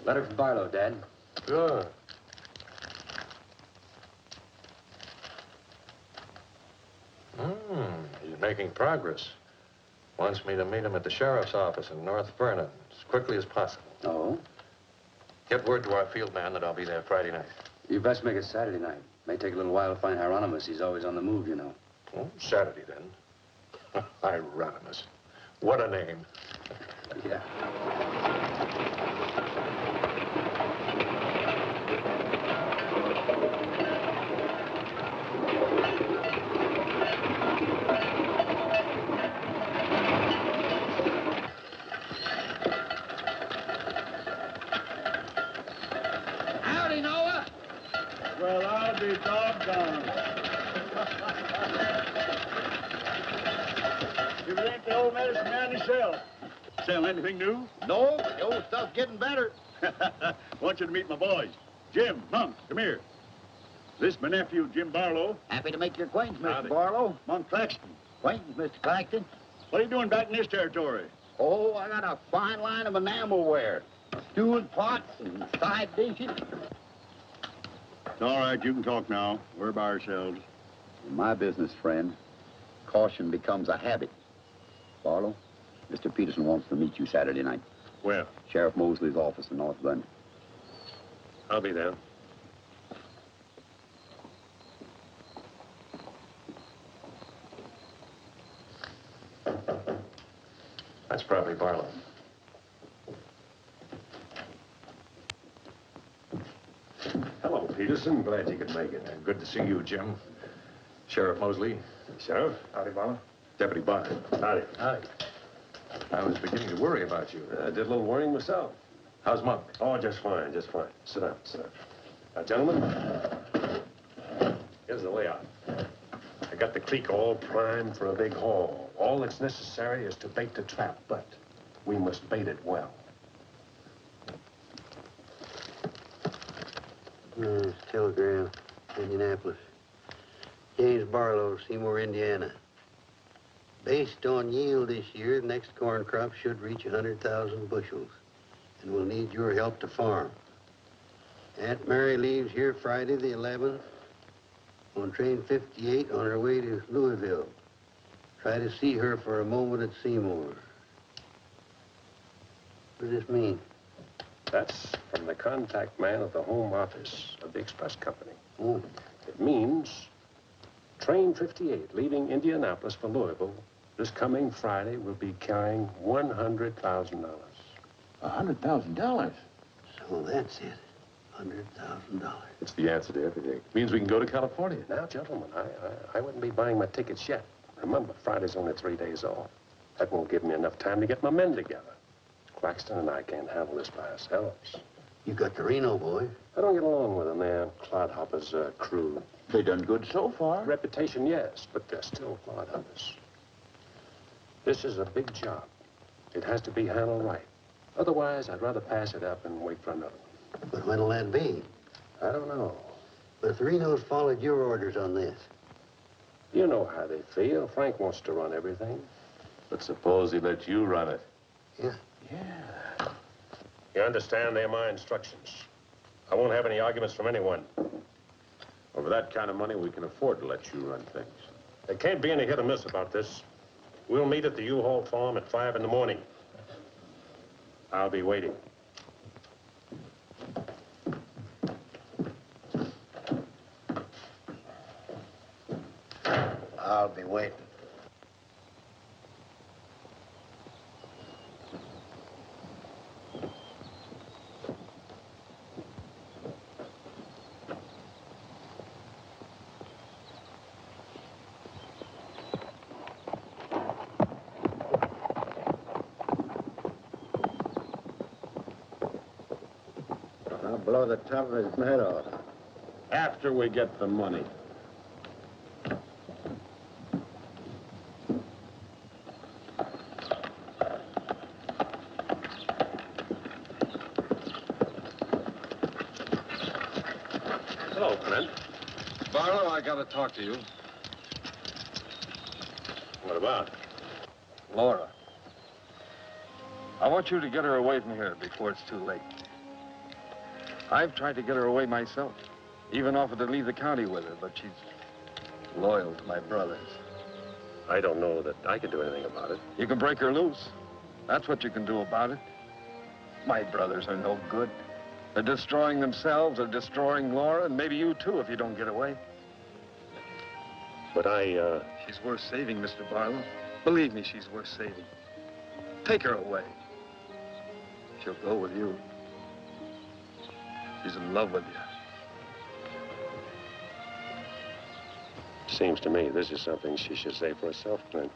Letter from Barlow, Dad. Good. He's making progress. Wants me to meet him at the sheriff's office in North Vernon as quickly as possible. Oh? Get word to our field man that I'll be there Friday night. You best make it Saturday night. May take a little while to find Hieronymus. He's always on the move, you know. Oh, Saturday, then. Hieronymus. What a name. Yeah. Howdy, Noah. Well, I'll be doggone. sell anything new? No, but the old stuff's getting better. Want you to meet my boys. Jim, Monk, come here. This my nephew, Jim Barlow. Happy to make your acquaintance, Mr. Howdy. Barlow. Monk Claxton. Acquaintance, Mr. Claxton. What are you doing back in this territory? Oh, I got a fine line of enamelware. Stewing pots and side dishes. It's all right, you can talk now. We're by ourselves. In my business, friend, caution becomes a habit. Barlow, Mr. Peterson wants to meet you Saturday night. Where? Sheriff Mosley's office in North Bend. I'll be there. That's probably Barlow. Hello, Peterson. Glad you could make it. Good to see you, Jim. Sheriff Mosley. Sheriff? Howdy, Barlow. Deputy Barker. Howdy. Howdy. I was beginning to worry about you. I did a little worrying myself. How's Monk? Oh, just fine, just fine. Sit down, sit down. Now, gentlemen, here's the layout. I got the creek all primed for a big haul. All that's necessary is to bait the trap, but we must bait it well. Telegram, Indianapolis. James Barlow, Seymour, Indiana. Based on yield this year, the next corn crop should reach 100,000 bushels, and we'll need your help to farm. Aunt Mary leaves here Friday the 11th on train 58 on her way to Louisville. Try to see her for a moment at Seymour. What does this mean? That's from the contact man at the home office of the express company. Oh. It means train 58 leaving Indianapolis for Louisville this coming Friday will be carrying $100,000. $100,000? So that's it. $100,000. It's the answer to everything. It means we can go to California. Now, gentlemen, I wouldn't be buying my tickets yet. Remember, Friday's only 3 days off. That won't give me enough time to get my men together. Claxton and I can't handle this by ourselves. You got the Reno boy. I don't get along with them. They're clodhoppers' crew. They done good so far. Reputation, yes, but they're still clodhoppers. This is a big job. It has to be handled right. Otherwise, I'd rather pass it up and wait for another one. But when'll that be? I don't know. But if the Renos followed your orders on this. You know how they feel. Frank wants to run everything. But suppose he let you run it. Yeah. Yeah. You understand? They're my instructions. I won't have any arguments from anyone. Over that kind of money, we can afford to let you run things. There can't be any hit or miss about this. We'll meet at the U-Haul farm at 5 in the morning. I'll be waiting. I'll be waiting. I'll blow the top of his head off. After we get the money. Hello, Clint. Barlow, I gotta talk to you. What about? Laura. I want you to get her away from here before it's too late. I've tried to get her away myself. Even offered to leave the county with her, but she's loyal to my brothers. I don't know that I can do anything about it. You can break her loose. That's what you can do about it. My brothers are no good. They're destroying themselves, they're destroying Laura, and maybe you too if you don't get away. But She's worth saving, Mr. Barlow. Believe me, she's worth saving. Take her away. She'll go with you. She's in love with you. Seems to me this is something she should say for herself, Clint.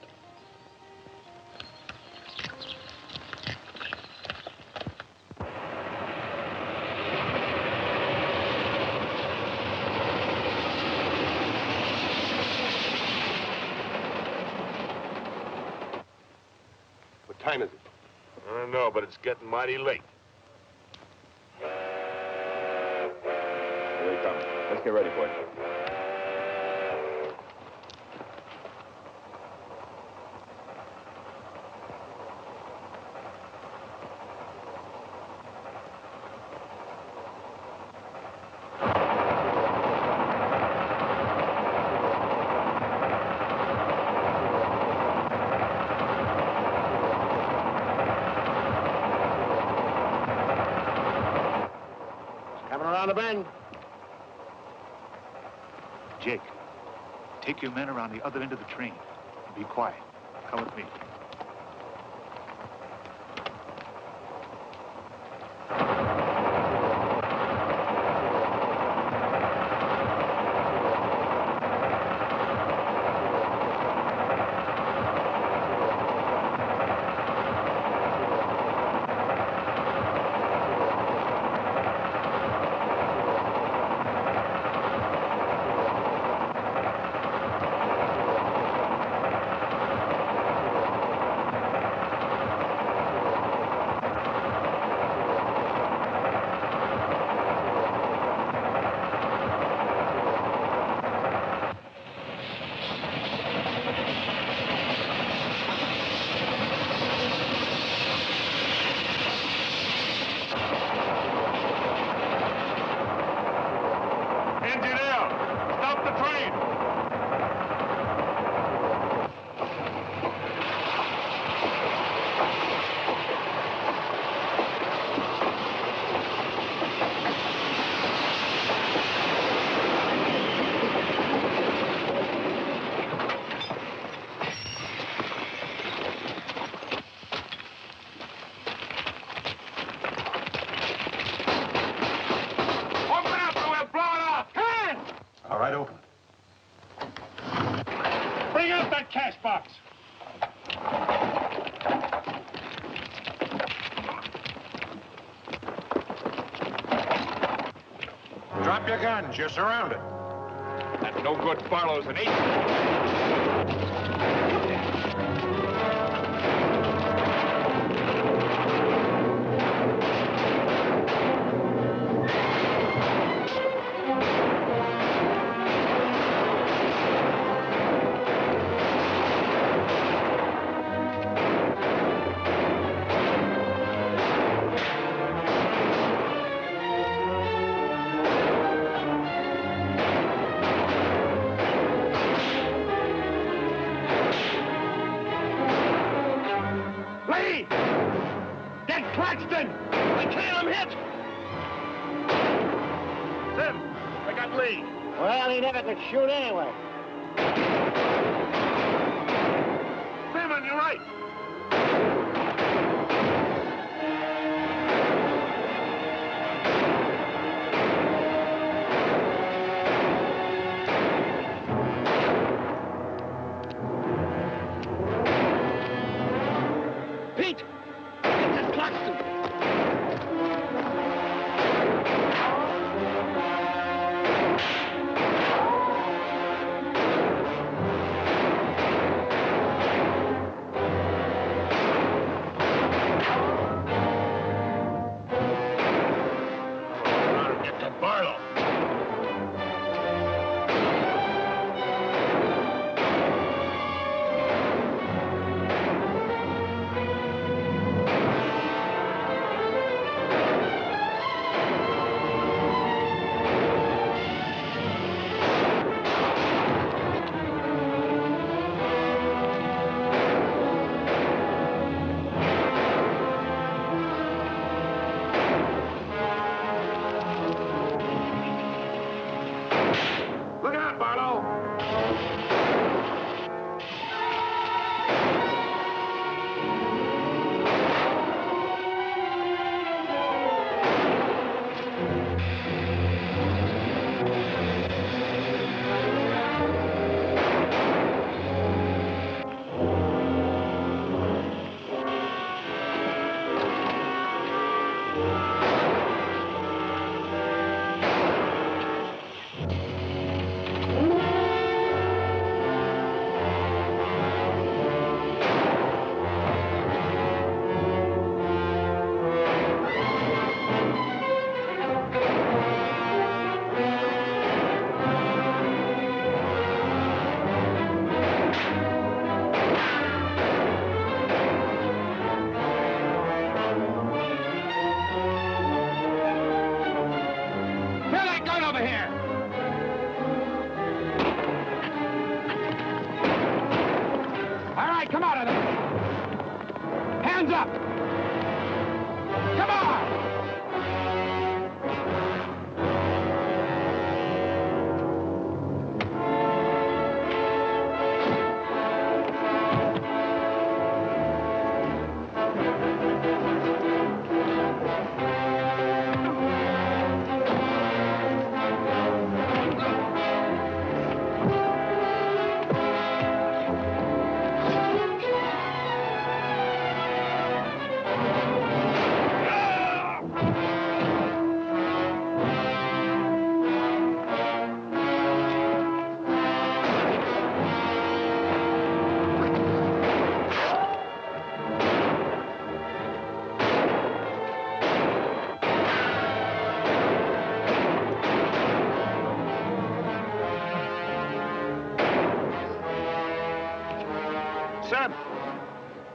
What time is it? don't know, but it's getting mighty late. Here they come. Let's get ready for it. Coming around the bend. Jake, take your men around the other end of the train. And be quiet. Come with me. Engineer, stop the train. Open up or we'll blow it off. Come on! All right, open it. Bring out that cash box. Drop your guns. You're surrounded. That's no good. Barlow's an ace. Lee! Get Claxton! I can't, I'm hit! Tim, I got Lee. Well, he never could shoot anyway. Tim, on your right. Pete! Get this Claxton! Hands up! Come on!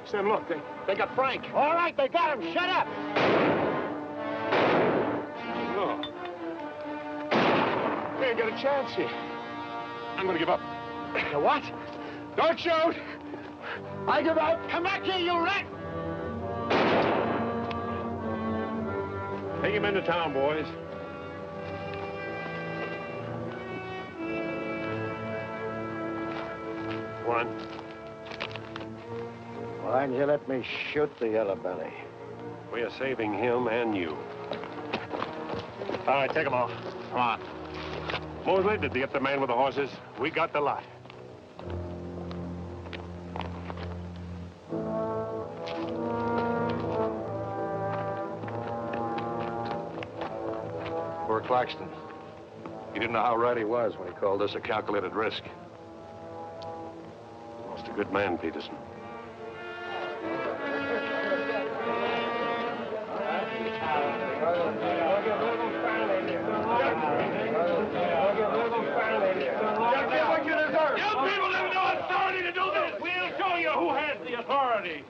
Sam, look, they got Frank. All right, they got him. Shut up! No. We ain't got a chance here. I'm gonna give up. You what? Don't shoot! I give up. Come back here, you rat! Take him into town, boys. Come on. Why didn't you let me shoot the yellow belly? We are saving him and you. All right, take them off. Come on. Mosley, did you get the man with the horses? We got the lot. Poor Claxton. He didn't know how right he was when he called this a calculated risk. Most a good man, Peterson.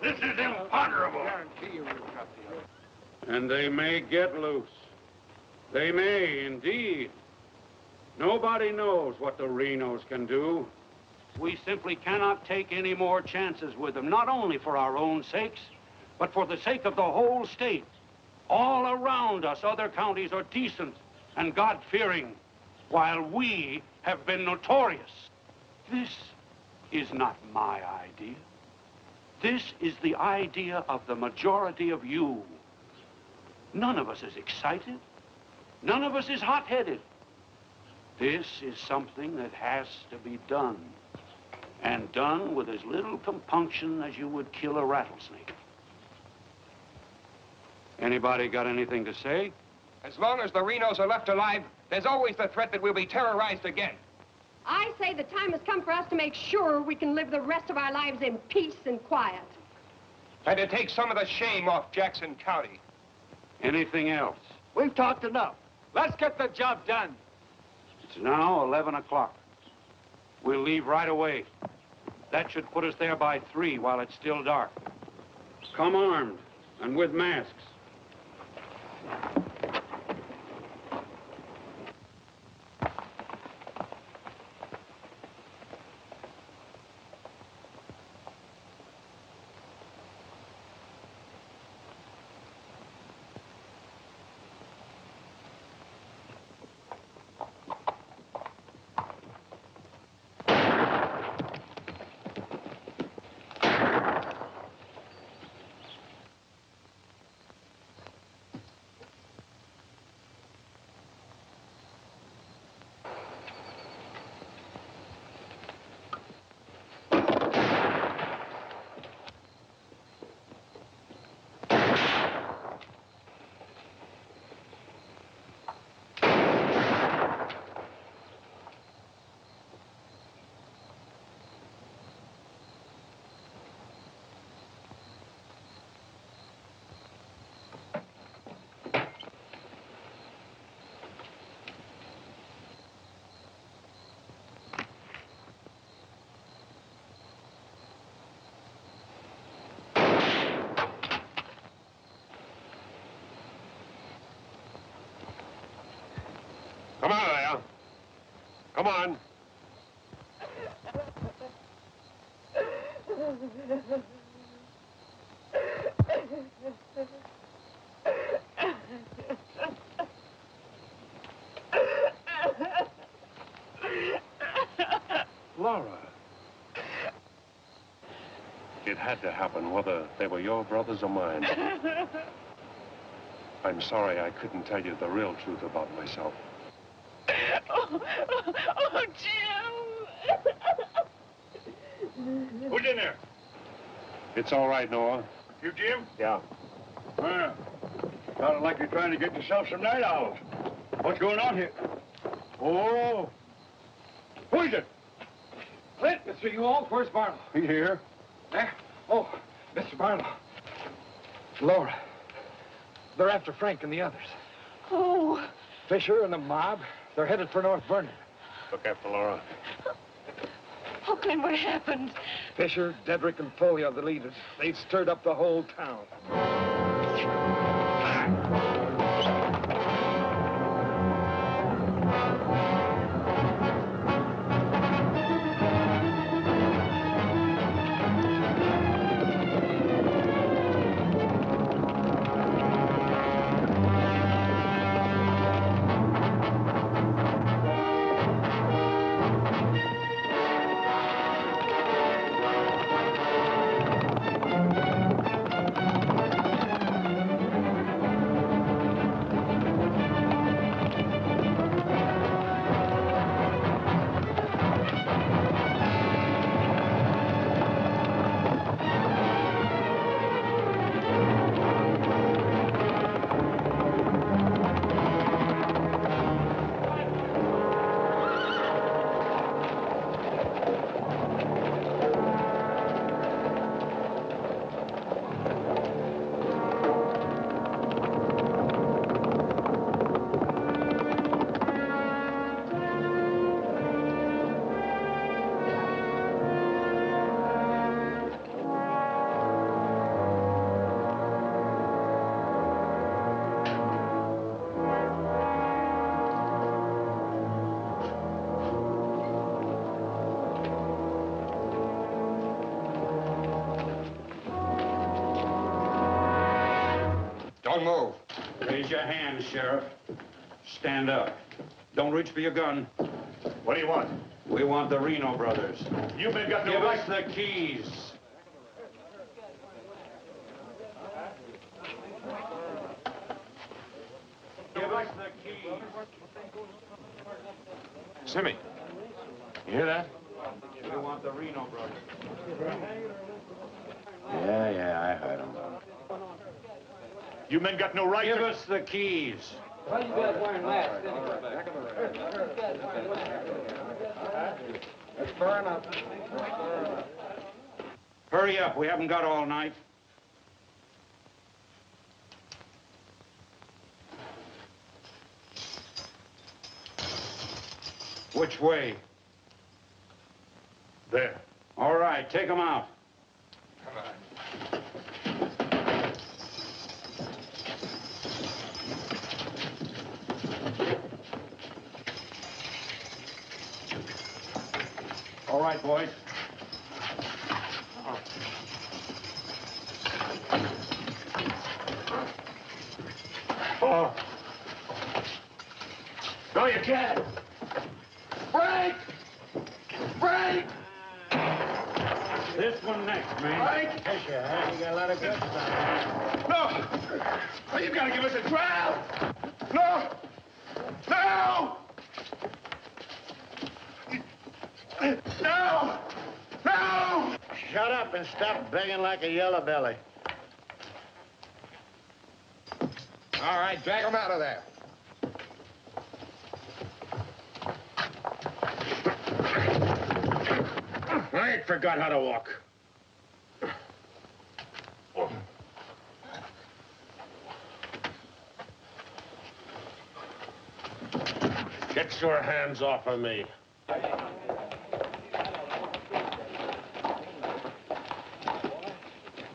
This is imponderable. And they may get loose. They may, indeed. Nobody knows what the Renos can do. We simply cannot take any more chances with them, not only for our own sakes, but for the sake of the whole state. All around us, other counties are decent and God-fearing, while we have been notorious. This is not my idea. This is the idea of the majority of you. None of us is excited. None of us is hot-headed. This is something that has to be done, and done with as little compunction as you would kill a rattlesnake. Anybody got anything to say? As long as the Renos are left alive, there's always the threat that we'll be terrorized again. I say the time has come for us to make sure we can live the rest of our lives in peace and quiet. And to take some of the shame off Jackson County. Anything else? We've talked enough. Let's get the job done. It's now 11 o'clock. We'll leave right away. That should put us there by 3 while it's still dark. Come armed and with masks. Come on, there. Come on. Laura. It had to happen, whether they were your brothers or mine. I'm sorry I couldn't tell you the real truth about myself. Oh, Jim! Who's in there? It's all right, Noah. You, Jim? Yeah. Sounded like you're trying to get yourself some night owls. What's going on here? Oh. Who is it? Clint, Mr. Ewald, where's Barlow? He here. There? Oh, Mr. Barlow. Laura. They're after Frank and the others. Oh. Fisher and the mob, they're headed for North Vernon. Look after Laura. Oh, Clint, what happened? Fisher, Dedrick, and Foley are the leaders. They've stirred up the whole town. Don't move. Raise your hands, Sheriff. Stand up. Don't reach for your gun. What do you want? We want the Reno brothers. You men got no Give right. us the keys. Give us the keys. Simmy, you hear that? We want the Reno brothers. Yeah, I heard him. You men got no right. Give us the keys. Why you guys wearing masks? It's far enough. Hurry up. We haven't got all night. Which way? There. All right, take them out. All right, boys. Oh. No, you can't. Frank! Frank! This one next, man. Frank! You got a lot of guts on. No! Oh, you gotta give us a trial! No! No! No! No! Shut up and stop begging like a yellow belly. All right, drag him out of there. I ain't forgot how to walk. Get your hands off of me.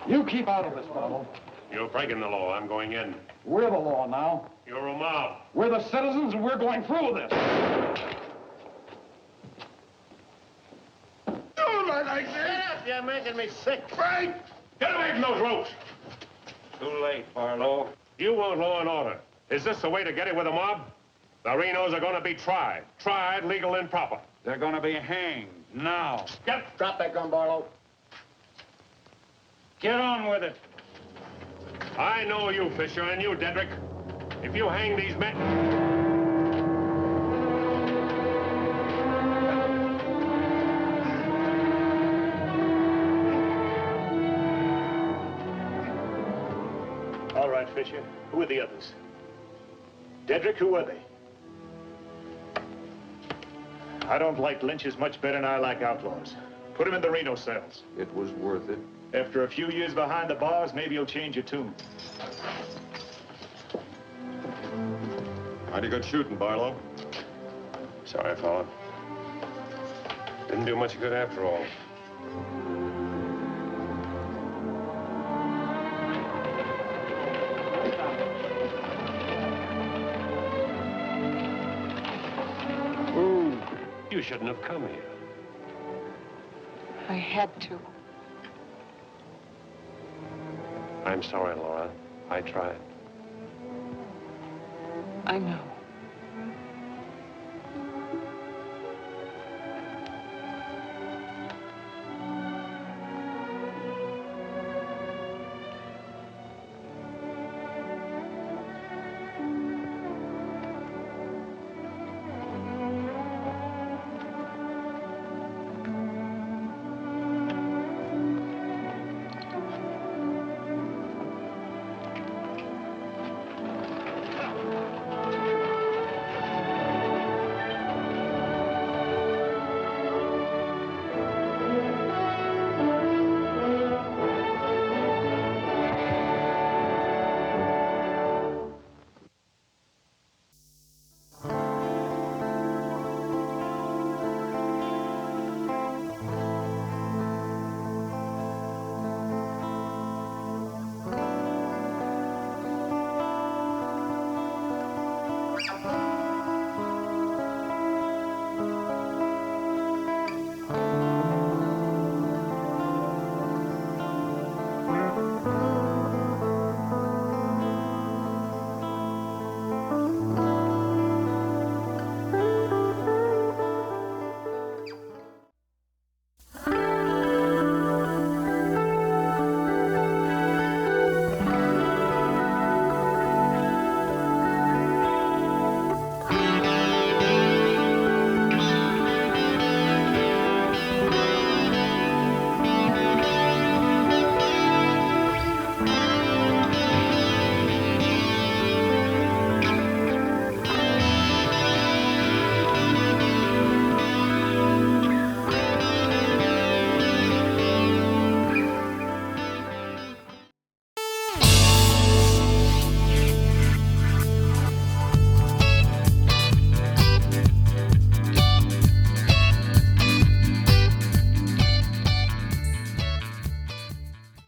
You keep out of this, Barlow. You're breaking the law. I'm going in. We're the law now. You're a mob. We're the citizens, and we're going through with this. Don't let like this! You're making me sick. Frank! Get away from those ropes! Too late, Barlow. You want law and order. Is this the way to get it with the mob? The Renos are going to be tried. Tried, legal, and proper. They're going to be hanged now. Drop that gun, Barlow. Get on with it. I know you, Fisher, and you, Dedrick. If you hang these men... All right, Fisher. Who are the others? Dedrick, who are they? I don't like lynches much better than I like outlaws. Put him in the Reno cells. It was worth it. After a few years behind the bars, maybe you'll change your tune. Mighty good shooting, Barlow. Sorry, fella. Didn't do much good after all. You shouldn't have come here. I had to. I'm sorry, Laura. I tried. I know.